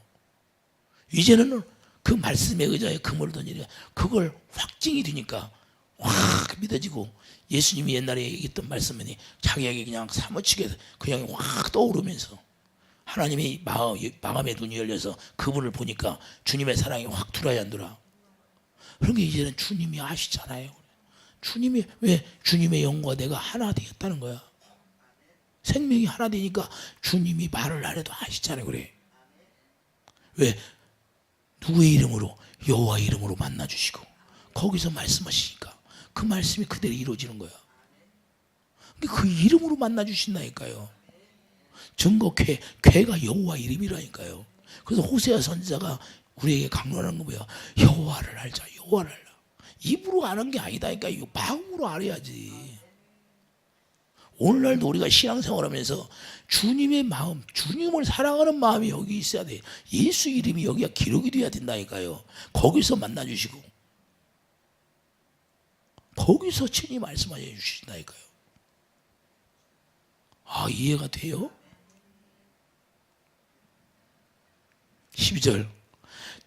이제는 그 말씀에 의자에 그물을 던지니까 그걸 확증이 되니까 확 믿어지고, 예수님이 옛날에 얘기했던 말씀이 자기에게 그냥 사무치게 그냥 확 떠오르면서 하나님이 마음의 눈이 열려서 그분을 보니까 주님의 사랑이 확 들어야 안 들어. 그러니까 이제는 주님이 아시잖아요. 주님이, 왜? 주님의 영과 내가 하나 되었다는 거야. 생명이 하나 되니까 주님이 말을 안 해도 아시잖아요. 그래. 왜? 누구의 이름으로? 여호와 이름으로 만나주시고 거기서 말씀하시니까 그 말씀이 그대로 이루어지는 거야. 그 이름으로 만나주신다니까요. 증거궤, 궤가 여호와 이름이라니까요. 그래서 호세아 선지자가 우리에게 강론하는 거 뭐야? 여호와를 알자, 여호와를 알라. 입으로 아는 게 아니다니까. 이거 마음으로 알아야지. 오늘날도 우리가 신앙생활하면서 주님의 마음, 주님을 사랑하는 마음이 여기 있어야 돼. 예수 이름이 여기가 기록이 돼야 된다니까요. 거기서 만나주시고 거기서 친히 말씀하여 주신다니까요. 아, 이해가 돼요? 12절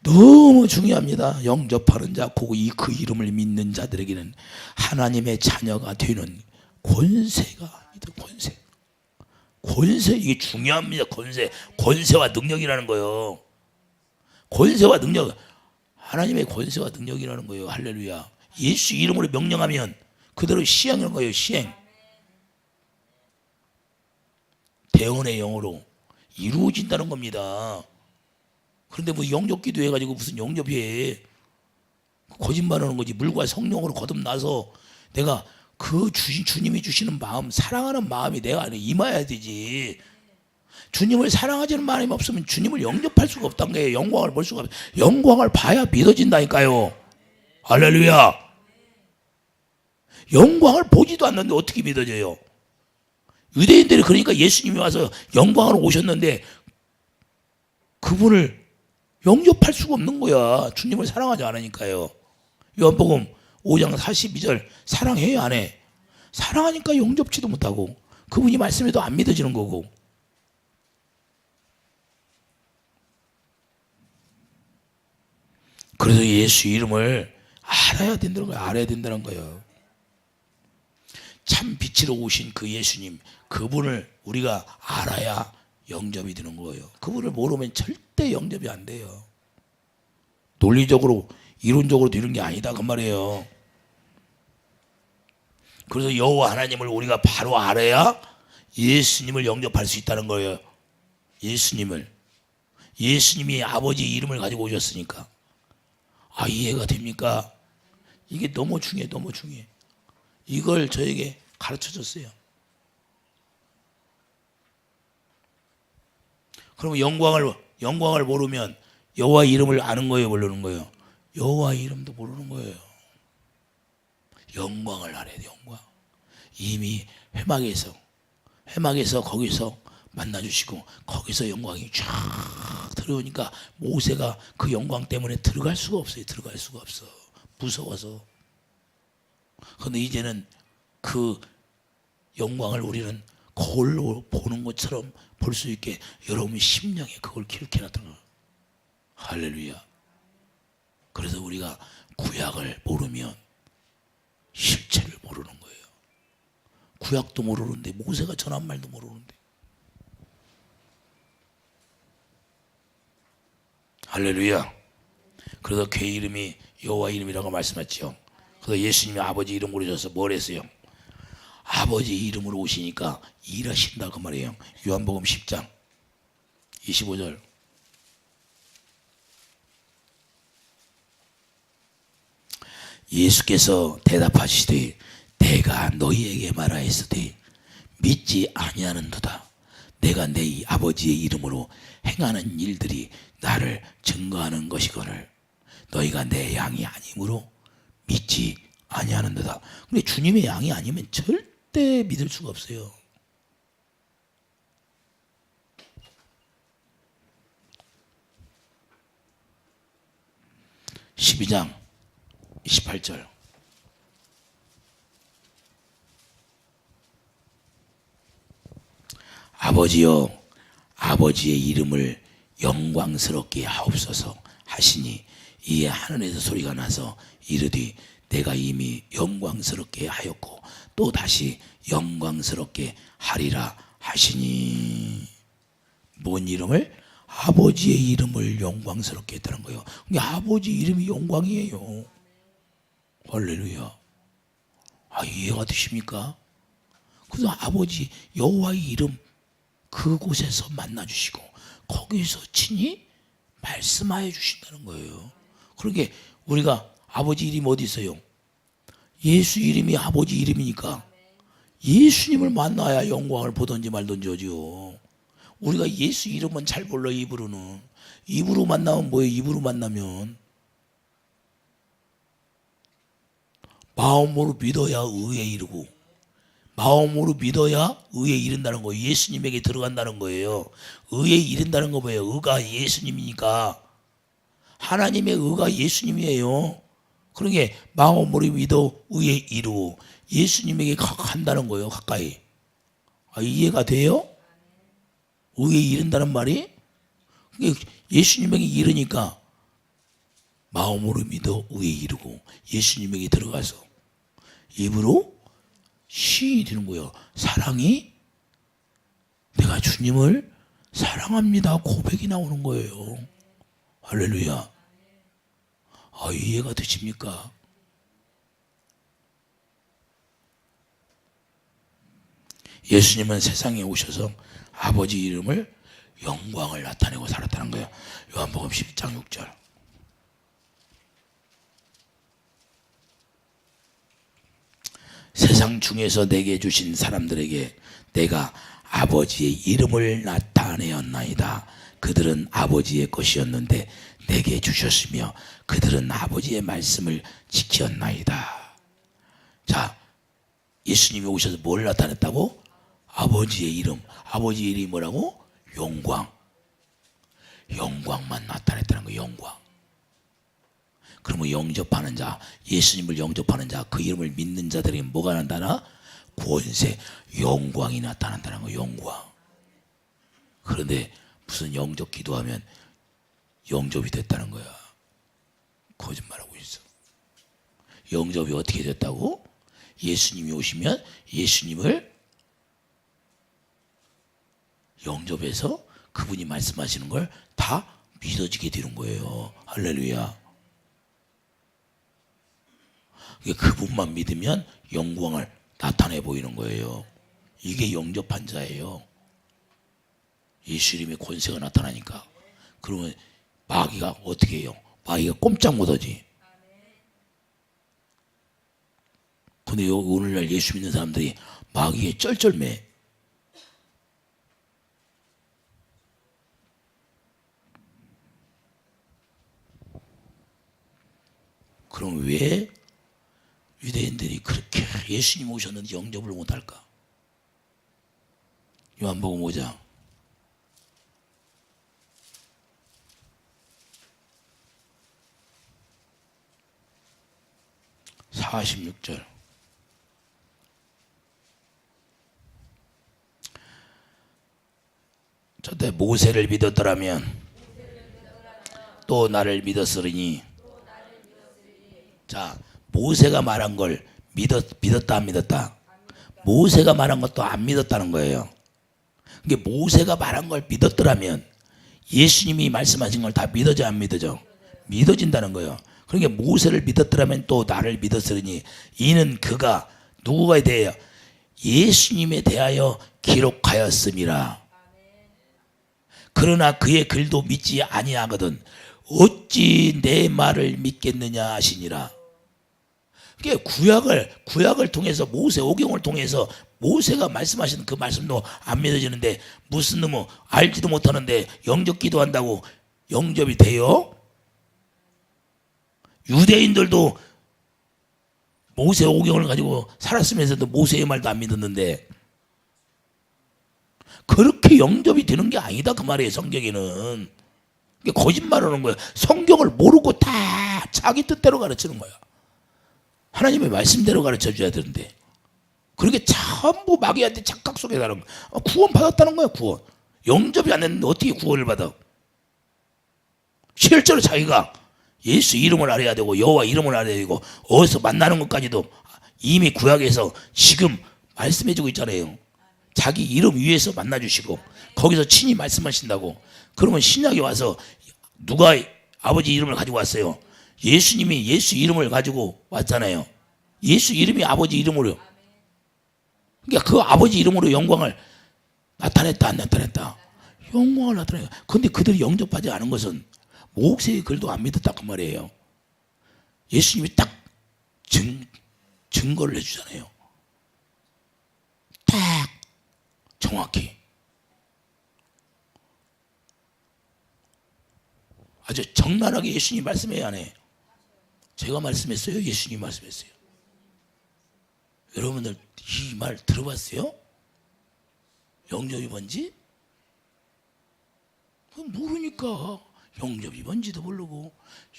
너무 중요합니다. 영접하는 자, 그 이름을 믿는 자들에게는 하나님의 자녀가 되는 권세가 있다. 권세, 이게 중요합니다. 권세와 능력이라는 거예요. 권세와 능력, 하나님의 권세와 능력이라는 거예요. 할렐루야. 예수 이름으로 명령하면 그대로 시행하는 거예요. 시행. 대언의 영으로 이루어진다는 겁니다. 그런데 뭐 영접기도 해가지고 무슨 영접해? 거짓말하는 거지. 물과 성령으로 거듭나서 내가 그 주님이 주시는 마음, 사랑하는 마음이 내 안에 임해야 되지. 주님을 사랑하지는 마음이 없으면 주님을 영접할 수가 없다는 거예요. 영광을 볼 수가 없어요. 영광을 봐야 믿어진다니까요. 할렐루야. 영광을 보지도 않는데 어떻게 믿어져요? 유대인들이 그러니까 예수님이 와서 영광으로 오셨는데 그분을 영접할 수가 없는 거야. 주님을 사랑하지 않으니까요. 요한복음 5장 42절 사랑해요, 안 해? 사랑하니까 영접지도 못하고 그분이 말씀해도 안 믿어지는 거고. 그래서 예수 이름을 알아야 된다는 거예요. 알아야 된다는 거예요. 참 빛으로 오신 그 예수님, 그분을 우리가 알아야 영접이 되는 거예요. 그분을 모르면 절대 영접이 안 돼요. 논리적으로, 이론적으로 되는 게 아니다 그 말이에요. 그래서 여호와 하나님을 우리가 바로 알아야 예수님을 영접할 수 있다는 거예요. 예수님이 아버지 이름을 가지고 오셨으니까. 아, 이해가 됩니까? 이게 너무 중요해. 너무 중요해. 이걸 저에게 가르쳐 줬어요. 그러면 영광을 모르면 여호와 이름을 아는 거예요, 모르는 거예요? 여호와 이름도 모르는 거예요. 영광을 알아야 돼. 영광. 이미 회막에서 거기서 만나주시고 거기서 영광이 쫙 들어오니까 모세가 그 영광 때문에 들어갈 수가 없어요. 들어갈 수가 없어. 무서워서. 그런데 이제는 그 영광을 우리는 거울로 보는 것처럼 볼 수 있게 여러분 심령에 그걸 기록해 놨던 거예요. 할렐루야. 그래서 우리가 구약을 모르면 실체를 모르는 거예요. 구약도 모르는데, 모세가 전한 말도 모르는데. 할렐루야. 그래서 그 이름이 여호와 이름이라고 말씀했죠. 그래서 예수님이 아버지 이름으로 오셔서 뭘 했어요? 아버지 이름으로 오시니까 일하신다 그 말이에요. 요한복음 10장 25절. 예수께서 대답하시되 내가 너희에게 말하였으되 믿지 아니하는도다. 내가 내 아버지의 이름으로 행하는 일들이 나를 증거하는 것이거늘 너희가 내 양이 아니므로 믿지 아니하는도다. 근데 주님의 양이 아니면 절대 믿을 수가 없어요. (12장) 28절. 아버지여, 아버지의 이름을 영광스럽게 하옵소서 하시니 이에 하늘에서 소리가 나서 이르되 내가 이미 영광스럽게 하였고 또 다시 영광스럽게 하리라 하시니. 뭔 이름을? 아버지의 이름을 영광스럽게 했다는 거예요. 그러니까 아버지 이름이 영광이에요. 할렐루야. 이해가 되십니까? 그래서 아버지 여호와의 이름 그곳에서 만나주시고 거기서 친히 말씀하여 주신다는 거예요. 그러게 우리가 아버지 이름이 어디 있어요? 예수 이름이 아버지 이름이니까 예수님을 만나야 영광을 보든지 말든지 하죠. 우리가 예수 이름은 잘 몰라요. 입으로는. 입으로 만나면 뭐예요? 입으로 만나면 마음으로 믿어야 의에 이르고 마음으로 믿어야 의에 이른다는 거예요. 예수님에게 들어간다는 거예요. 의에 이른다는 거 뭐예요? 의가 예수님이니까 하나님의 의가 예수님이에요. 그러게 마음으로 믿어 의에 이르고 예수님에게 간다는 거예요. 가까이. 이해가 돼요? 의에 이른다는 말이 예수님에게 이르니까 마음으로 믿어 의에 이르고 예수님에게 들어가서 입으로 시인이 되는 거예요. 사랑이 내가 주님을 사랑합니다 고백이 나오는 거예요. 할렐루야. 이해가 되십니까? 예수님은 세상에 오셔서 아버지 이름을 영광을 나타내고 살았다는 거예요. 요한복음 10장 6절. 세상 중에서 내게 주신 사람들에게 내가 아버지의 이름을 나타내었나이다. 그들은 아버지의 것이었는데 내게 주셨으며 그들은 아버지의 말씀을 지켰나이다. 자, 예수님이 오셔서 뭘 나타냈다고? 아버지의 이름. 아버지의 이름이 뭐라고? 영광. 영광만 나타냈다는 거예요. 영광. 그러면 영접하는 자, 예수님을 영접하는 자, 그 이름을 믿는 자들에게 뭐가 나타나? 권세, 영광이 나타난다는 거예요. 영광. 그런데 무슨 영접 기도하면 영접이 됐다는 거야. 거짓말하고 있어. 영접이 어떻게 됐다고? 예수님이 오시면 예수님을 영접해서 그분이 말씀하시는 걸 다 믿어지게 되는 거예요. 할렐루야. 그분만 믿으면 영광을 나타내 보이는 거예요. 이게 영접한 자예요. 예수 이름의 권세가 나타나니까. 그러면 마귀가 어떻게 해요? 마귀가 꼼짝 못하지. 근데 오늘날 예수 믿는 사람들이 마귀에 쩔쩔매. 그럼 왜 유대인들이 그렇게 예수님 오셨는데 영접을 못할까? 요한복음 5장 46절. 저때 모세를 믿었더라면 또 나를 믿었으리니. 자, 모세가 말한 걸 믿었다 안 믿었다? 모세가 말한 것도 안 믿었다는 거예요. 이게 모세가 말한 걸 믿었더라면 예수님이 말씀하신 걸 다 믿어져 안 믿어져? 믿어진다는 거예요. 그러니까 모세를 믿었더라면 또 나를 믿었으니 이는 그가 누구에 대하여? 예수님에 대하여 기록하였음이라. 그러나 그의 글도 믿지 아니하거든 어찌 내 말을 믿겠느냐 하시니라. 그게 구약을 통해서 모세 오경을 통해서 모세가 말씀하신 그 말씀도 안 믿어지는데 무슨 놈은 알지도 못하는데 영접 기도한다고 영접이 돼요? 유대인들도 모세 오경을 가지고 살았으면서도 모세의 말도 안 믿었는데 그렇게 영접이 되는 게 아니다 그 말이에요. 성경에는 거짓말하는 거예요. 성경을 모르고 다 자기 뜻대로 가르치는 거야. 하나님의 말씀대로 가르쳐 줘야 되는데 그렇게 전부 마귀한테 착각 속에 가는 거야. 구원 받았다는 거야. 구원. 영접이 안 했는데 어떻게 구원을 받아? 실제로 자기가 예수 이름을 알아야 되고 여호와 이름을 알아야 되고 어디서 만나는 것까지도 이미 구약에서 지금 말씀해주고 있잖아요. 자기 이름 위에서 만나주시고 거기서 친히 말씀하신다고. 그러면 신약에 와서 누가 아버지 이름을 가지고 왔어요? 예수님이 예수 이름을 가지고 왔잖아요. 예수 이름이 아버지 이름으로. 그러니까 그 아버지 이름으로 영광을 나타냈다 안 나타냈다? 영광을 나타냈다. 그런데 그들이 영접하지 않은 것은 모세의 글도 안 믿었다 그 말이에요. 예수님이 딱 증거를 해주잖아요. 딱 정확히 아주 적나라하게 예수님이 말씀해야 하네. 제가 말씀했어요? 예수님이 말씀했어요? 여러분들 이 말 들어봤어요? 영접이 뭔지? 모르니까 영접이 뭔지도 모르고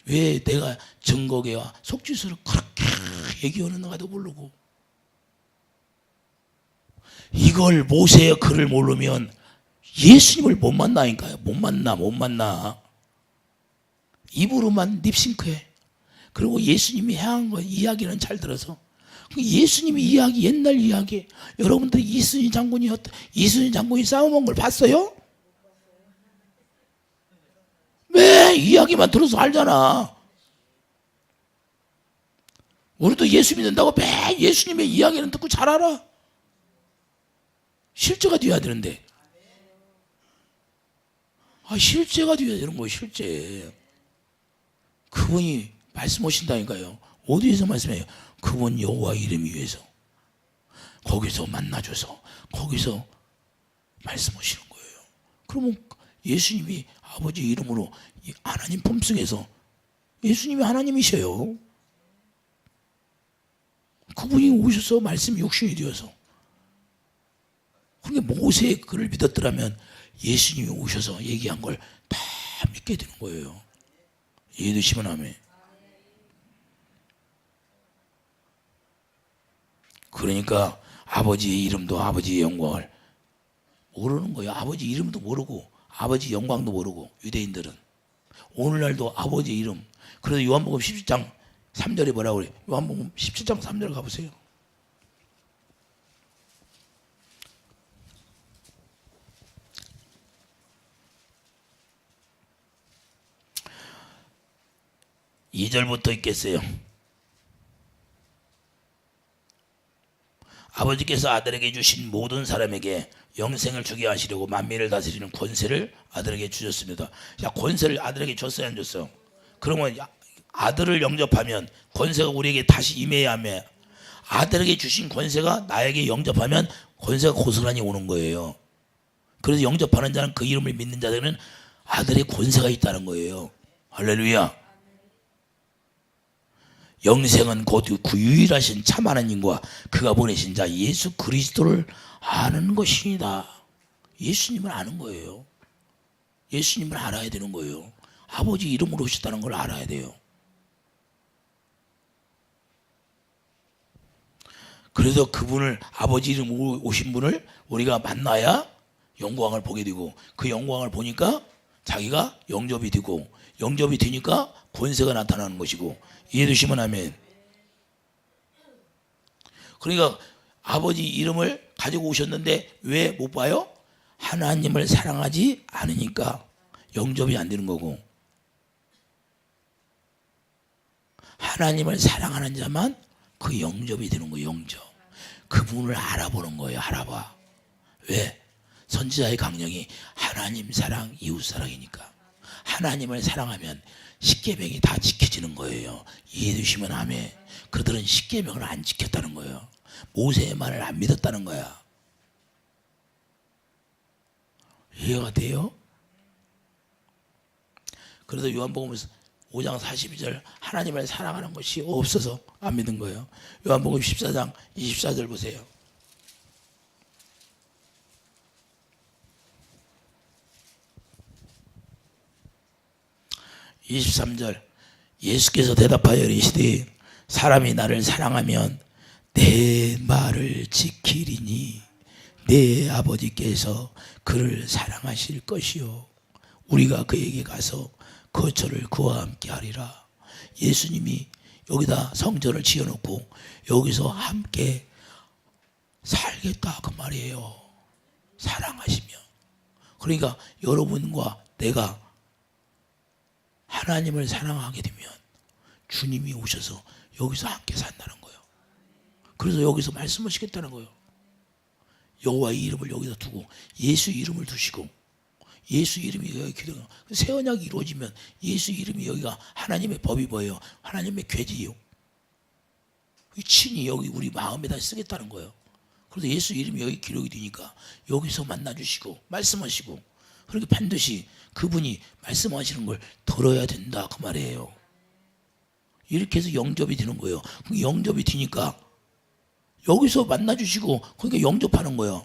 왜 내가 증거계와 속죄서를 그렇게 얘기하는가도 모르고 이걸 모세의 글을 모르면 예수님을 못 만나니까요. 못 만나. 입으로만 립싱크해. 그리고 예수님이 행한 거 이야기는 잘 들어서 예수님이 이야기 옛날 이야기 여러분들 이순신 장군이 싸움한 걸 봤어요? 왜 이야기만 들어서 알잖아. 우리도 예수 믿는다고 매 예수님의 이야기는 듣고 잘 알아. 실제가 돼야 되는데 실제가 돼야 되는 거예요. 실제 그분이 말씀하신다니까요. 어디에서 말씀해요? 그분 여호와 이름 위에서 거기서 만나줘서 거기서 말씀하시는 거예요. 그러면 예수님이 아버지 이름으로 하나님 품속에서 예수님이 하나님이셔요. 그분이 오셔서 말씀이 육신이 되어서 그러니까 모세의 글을 믿었더라면 예수님이 오셔서 얘기한 걸 다 믿게 되는 거예요. 이해되시면 아멘. 그러니까 아버지의 이름도 아버지의 영광을 모르는 거예요. 아버지 이름도 모르고 아버지 영광도 모르고 유대인들은 오늘날도 아버지 이름. 그래서 요한복음 17장 3절에 뭐라고 그래요? 요한복음 17장 3절 가보세요. 이 절부터 읽겠어요. 아버지께서 아들에게 주신 모든 사람에게 영생을 주게 하시려고 만민을 다스리는 권세를 아들에게 주셨습니다. 야, 권세를 아들에게 줬어요, 안 줬어? 그러면 아들을 영접하면 권세가 우리에게 다시 임해야 하며 아들에게 주신 권세가 나에게 영접하면 권세가 고스란히 오는 거예요. 그래서 영접하는 자는 그 이름을 믿는 자들은 아들의 권세가 있다는 거예요. 할렐루야. 영생은 곧 그 유일하신 참 하나님과 그가 보내신 자 예수 그리스도를 아는 것이니다. 예수님을 아는 거예요. 예수님을 알아야 되는 거예요. 아버지 이름으로 오셨다는 걸 알아야 돼요. 그래서 그분을 아버지 이름으로 오신 분을 우리가 만나야 영광을 보게 되고 그 영광을 보니까 자기가 영접이 되고 영접이 되니까 권세가 나타나는 것이고 이해되시면 아멘. 그러니까 아버지 이름을 가지고 오셨는데 왜 못 봐요? 하나님을 사랑하지 않으니까 영접이 안 되는 거고 하나님을 사랑하는 자만 그 영접이 되는 거예요. 영접. 그분을 알아보는 거예요. 알아봐. 왜? 선지자의 강령이 하나님 사랑 이웃 사랑이니까 하나님을 사랑하면 십계명이 다 지켜지는 거예요. 이해되시면 아멘. 그들은 십계명을 안 지켰다는 거예요. 모세의 말을 안 믿었다는 거야. 이해가 돼요? 그래서 요한복음 5장 42절 하나님을 사랑하는 것이 없어서 안 믿는 거예요. 요한복음 14장 24절 보세요. 23절 예수께서 대답하여 이르시되 사람이 나를 사랑하면 내 말을 지키리니 내 아버지께서 그를 사랑하실 것이요 우리가 그에게 가서 거처를 그와 함께 하리라. 예수님이 여기다 성전을 지어놓고 여기서 함께 살겠다 그 말이에요. 사랑하시며. 그러니까 여러분과 내가 하나님을 사랑하게 되면 주님이 오셔서 여기서 함께 산다는 거예요. 그래서 여기서 말씀하시겠다는 거예요. 여호와의 이름을 여기다 두고 예수 이름을 두시고 예수 이름이 여기 기도가 새 언약이 이루어지면 예수 이름이 여기가 하나님의 법이 뭐예요? 하나님의 궤지요. 친히 여기 우리 마음에다 쓰겠다는 거예요. 그래서 예수 이름이 여기 기록이 되니까 여기서 만나주시고 말씀하시고 그러니까 반드시 그분이 말씀하시는 걸 들어야 된다 그 말이에요. 이렇게 해서 영접이 되는 거예요. 영접이 되니까 여기서 만나주시고 그러니까 영접하는 거예요.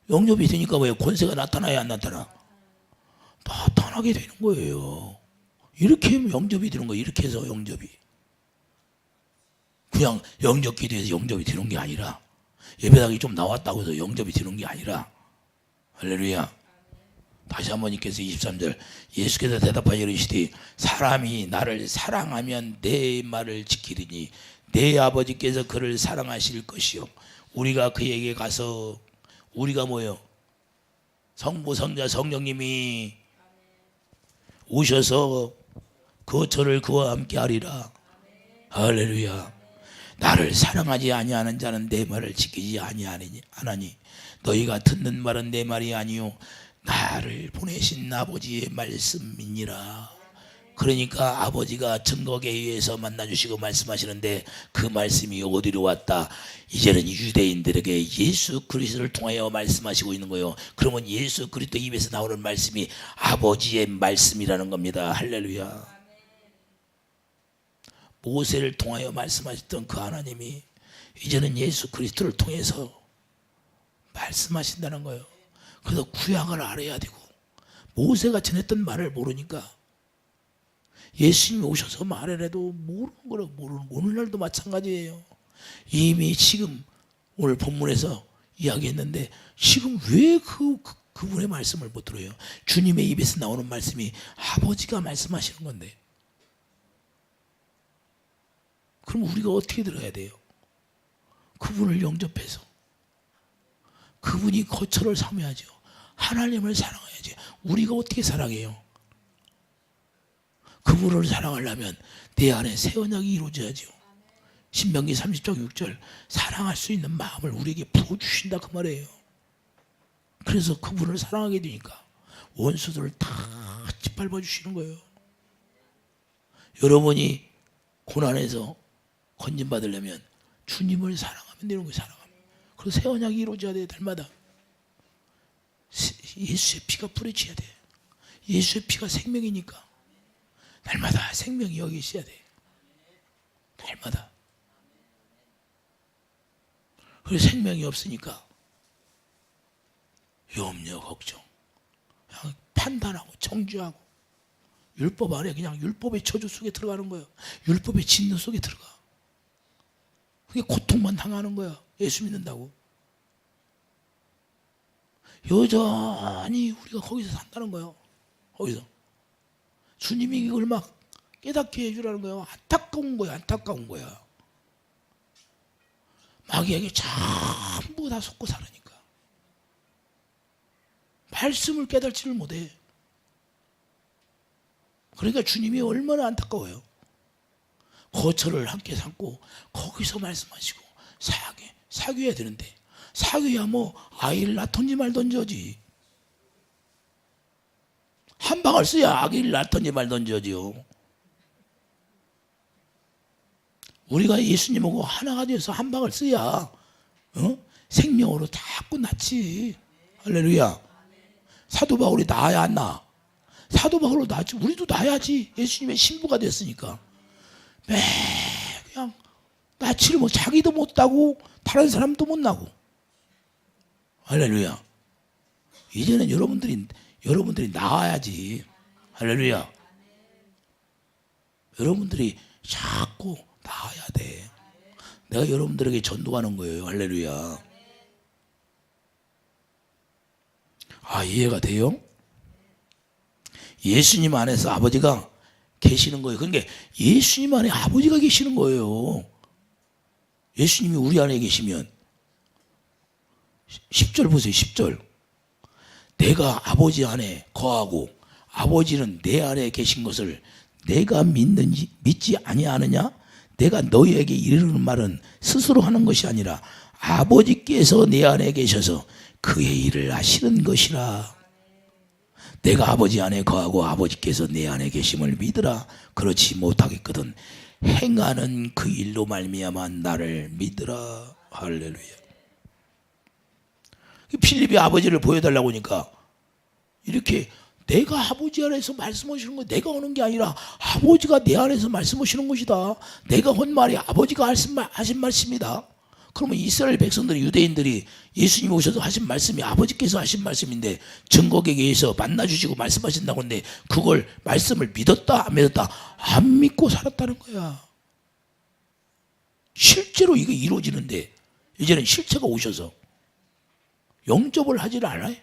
영접이 되니까 뭐예요? 권세가 나타나야 안 나타나? 나타나게 되는 거예요. 이렇게 하면 영접이 되는 거예요. 이렇게 해서 영접이. 그냥 영접 기도해서 영접이 되는 게 아니라 예배당이 좀 나왔다고 해서 영접이 되는 게 아니라 할렐루야. 다시 한번 읽겠어요. 23절 예수께서 대답하여 이르시되 사람이 나를 사랑하면 내 말을 지키리니 내 아버지께서 그를 사랑하실 것이요 우리가 그에게 가서 우리가 뭐예요? 성부 성자 성령님이 오셔서 거처를 그와 함께 하리라. 할렐루야. 나를 사랑하지 아니하는 자는 내 말을 지키지 아니하니 너희가 듣는 말은 내 말이 아니요 나를 보내신 아버지의 말씀이니라. 그러니까 아버지가 증거에 의해서 만나주시고 말씀하시는데 그 말씀이 어디로 왔다? 이제는 유대인들에게 예수 그리스도를 통하여 말씀하시고 있는 거예요. 그러면 예수 그리스도 입에서 나오는 말씀이 아버지의 말씀이라는 겁니다. 할렐루야. 모세를 통하여 말씀하셨던 그 하나님이 이제는 예수 그리스도를 통해서 말씀하신다는 거예요. 그래서 구약을 알아야 되고 모세가 전했던 말을 모르니까 예수님이 오셔서 말을 해도 모르는 거라 모르는 오늘날도 마찬가지예요. 이미 지금 오늘 본문에서 이야기했는데 지금 왜 그분의 말씀을 못 들어요? 주님의 입에서 나오는 말씀이 아버지가 말씀하시는 건데 그럼 우리가 어떻게 들어야 돼요? 그분을 영접해서 그분이 거처를 삼아야죠. 하나님을 사랑해야죠. 우리가 어떻게 사랑해요? 그분을 사랑하려면 내 안에 새 언약이 이루어져야죠. 신명기 30장 6절 사랑할 수 있는 마음을 우리에게 부어주신다 그 말이에요. 그래서 그분을 사랑하게 되니까 원수들을 다 짓밟아 주시는 거예요. 여러분이 고난에서 건진받으려면 주님을 사랑하면 되는 거예요. 사랑하면. 그래서 새 언약이 이루어져야 돼요. 날마다 예수의 피가 뿌려져야 돼요. 예수의 피가 생명이니까 날마다 생명이 여기 있어야 돼. 날마다. 그리고 생명이 없으니까 염려, 걱정, 그냥 판단하고 정죄하고 율법 안에 그냥 율법의 저주 속에 들어가는 거예요. 율법의 진노 속에 들어가. 그게 고통만 당하는 거야. 예수 믿는다고. 여전히 우리가 거기서 산다는 거예요. 거기서. 주님이 이걸 막 깨닫게 해주라는 거예요. 안타까운 거야. 안타까운 거야. 마귀에게 전부 다 속고 살으니까. 말씀을 깨닫지를 못해. 그러니까 주님이 얼마나 안타까워요. 거처를 함께 삼고 거기서 말씀하시고 사귀어야 되는데 사귀어야 뭐 아이를 낳던지 말던지 하지. 한 방을 써야 아기를 낳던지 말던지 하지요. 우리가 예수님하고 하나가 되어서 한 방을 써야 생명으로 자꾸 낳지. 할렐루야. 사도 바울이 낳아야 안 낳아. 사도 바울로 낳지. 우리도 낳아야지. 예수님의 신부가 됐으니까. 매 그냥 낳지를 못, 자기도 못 나고 다른 사람도 못 나고. 할렐루야. 이제는 여러분들이 나아야지. 할렐루야. 여러분들이 자꾸 나아야 돼. 내가 여러분들에게 전도하는 거예요. 할렐루야. 아, 이해가 돼요? 예수님 안에서 아버지가 계시는 거예요. 그러니까 예수님 안에 아버지가 계시는 거예요. 예수님이 우리 안에 계시면 10절 보세요. 10절. 내가 아버지 안에 거하고 아버지는 내 안에 계신 것을 내가 믿지 아니하느냐? 내가 너희에게 이르는 말은 스스로 하는 것이 아니라 아버지께서 내 안에 계셔서 그의 일을 하시는 것이라. 내가 아버지 안에 거하고 아버지께서 내 안에 계심을 믿으라. 그렇지 못하겠거든 행하는 그 일로 말미암아 나를 믿으라. 할렐루야. 필립이 아버지를 보여달라고 하니까 이렇게 내가 아버지 안에서 말씀하시는 거 내가 오는 게 아니라 아버지가 내 안에서 말씀하시는 것이다. 내가 한 말이 아버지가 하신 말씀이다. 그러면 이스라엘 백성들이, 유대인들이 예수님 오셔서 하신 말씀이 아버지께서 하신 말씀인데 증거객에 의해서 만나주시고 말씀하신다고 하는데 그걸 말씀을 믿었다 안 믿었다? 안 믿고 살았다는 거야. 실제로 이게 이루어지는데 이제는 실체가 오셔서 영접을 하지를 않아요.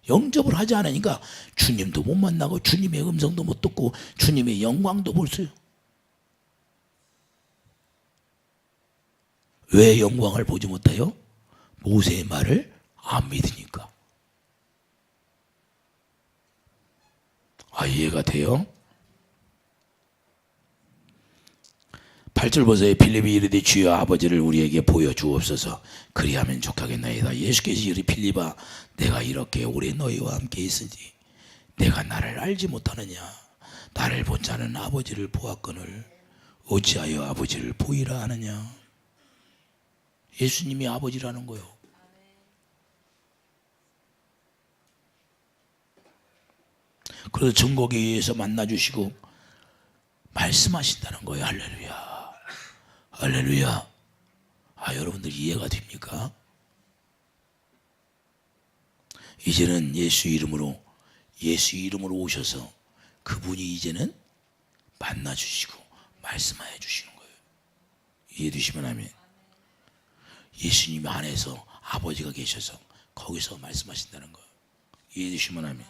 영접을 하지 않으니까 주님도 못 만나고 주님의 음성도 못 듣고 주님의 영광도 볼 수. 왜 영광을 보지 못해요? 모세의 말을 안 믿으니까. 아, 이해가 돼요? 8절 보세요. 필립이 이르되 주여 아버지를 우리에게 보여주옵소서. 그리하면 족하겠나이다. 예수께서 이르되 필립아 내가 이렇게 오래 너희와 함께 있으니 내가 나를 알지 못하느냐? 나를 본 자는 아버지를 보았거늘 어찌하여 아버지를 보이라 하느냐? 예수님이 아버지라는 거요. 그래서 증거에 의해서 만나주시고 말씀하신다는 거예요. 할렐루야. 할렐루야. 아, 여러분들 이해가 됩니까? 이제는 예수 이름으로 오셔서 그분이 이제는 만나주시고 말씀해 주시는 거예요. 이해되시면 아멘. 예수님 안에서 아버지가 계셔서 거기서 말씀하신다는 거예요. 이해되시면 아멘.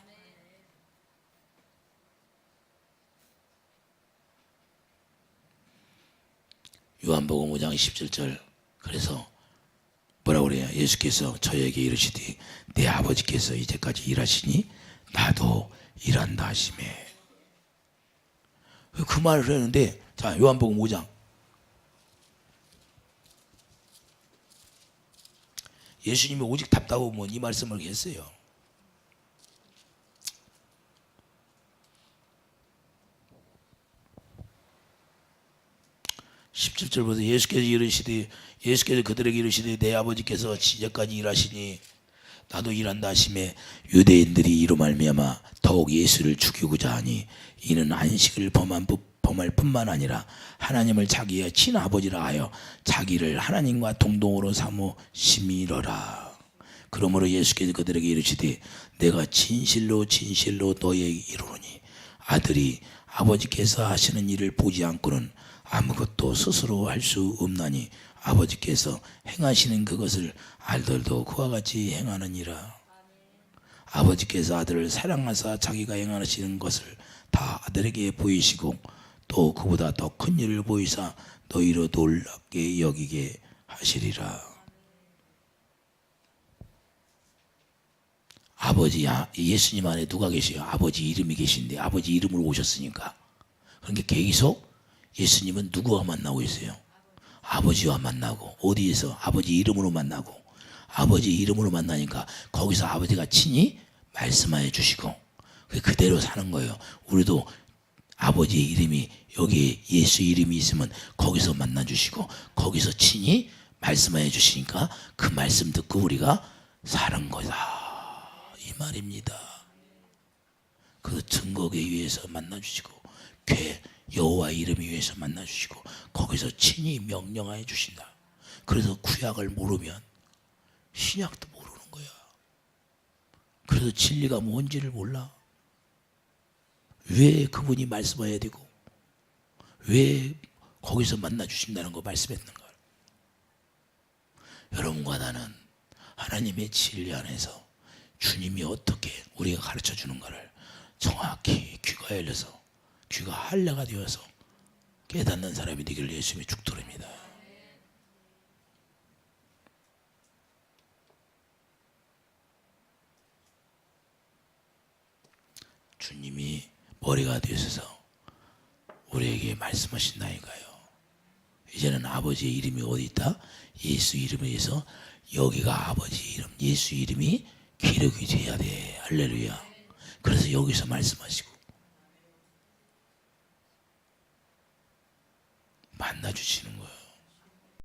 요한복음 5장 17절. 그래서 뭐라고 그래요? 예수께서 저에게 이르시되 내 아버지께서 이제까지 일하시니 나도 일한다 하시매. 그 말을 했는데, 자, 요한복음 5장. 예수님이 오직 답다고 뭐 이 말씀을 했어요. (17절부터) 예수께서 그들에게 이르시되 내 아버지께서 이제까지 일하시니 나도 일한다 하시매 유대인들이 이로 말미암아 더욱 예수를 죽이고자 하니 이는 안식을 범할 뿐만 아니라 하나님을 자기의 친아버지라 하여 자기를 하나님과 동등으로 삼으심이로라. 그러므로 예수께서 그들에게 이르시되 내가 진실로 너희에게 이르노니 아들이 아버지께서 하시는 일을 보지 않고는 아무것도 스스로 할 수 없나니 아버지께서 행하시는 그것을 아들도 그와 같이 행하느니라. 아버지께서 아들을 사랑하사 자기가 행하시는 것을 다 아들에게 보이시고 또 그보다 더 큰 일을 보이사 너희로 놀랍게 여기게 하시리라. 아버지, 예수님 안에 누가 계세요? 아버지 이름이 계신데 아버지 이름으로 오셨으니까. 그러니까 계속 예수님은 누구와 만나고 있어요? 아버지와 만나고. 어디에서? 아버지 이름으로 만나고. 아버지 이름으로 만나니까 거기서 아버지가 친히 말씀해 주시고 그대로 사는 거예요. 우리도 아버지 이름이 여기 예수 이름이 있으면 거기서 만나 주시고 거기서 친히 말씀해 주시니까 그 말씀 듣고 우리가 사는 거다 이 말입니다. 그래서 등거기 위해서 만나주시고 궤 여호와 이름 위해서 만나주시고 거기서 친히 명령하여 주신다. 그래서 구약을 모르면 신약도 모르는 거야. 그래서 진리가 뭔지를 몰라. 왜 그분이 말씀해야 되고 왜 거기서 만나주신다는 거 말씀했는가. 여러분과 나는 하나님의 진리 안에서 주님이 어떻게 우리가 가르쳐 주는가를 정확히 귀가 열려서 귀가 할례가 되어서 깨닫는 사람이 되기를 예수님이 축도합니다. 주님이 머리가 되셔서 우리에게 말씀하신다니까요. 이제는 아버지의 이름이 어디 있다? 예수 이름에서 여기가 아버지 이름, 예수 이름이 기록이 돼야 돼. 할렐루야. 그래서 여기서 말씀하시고 만나 주시는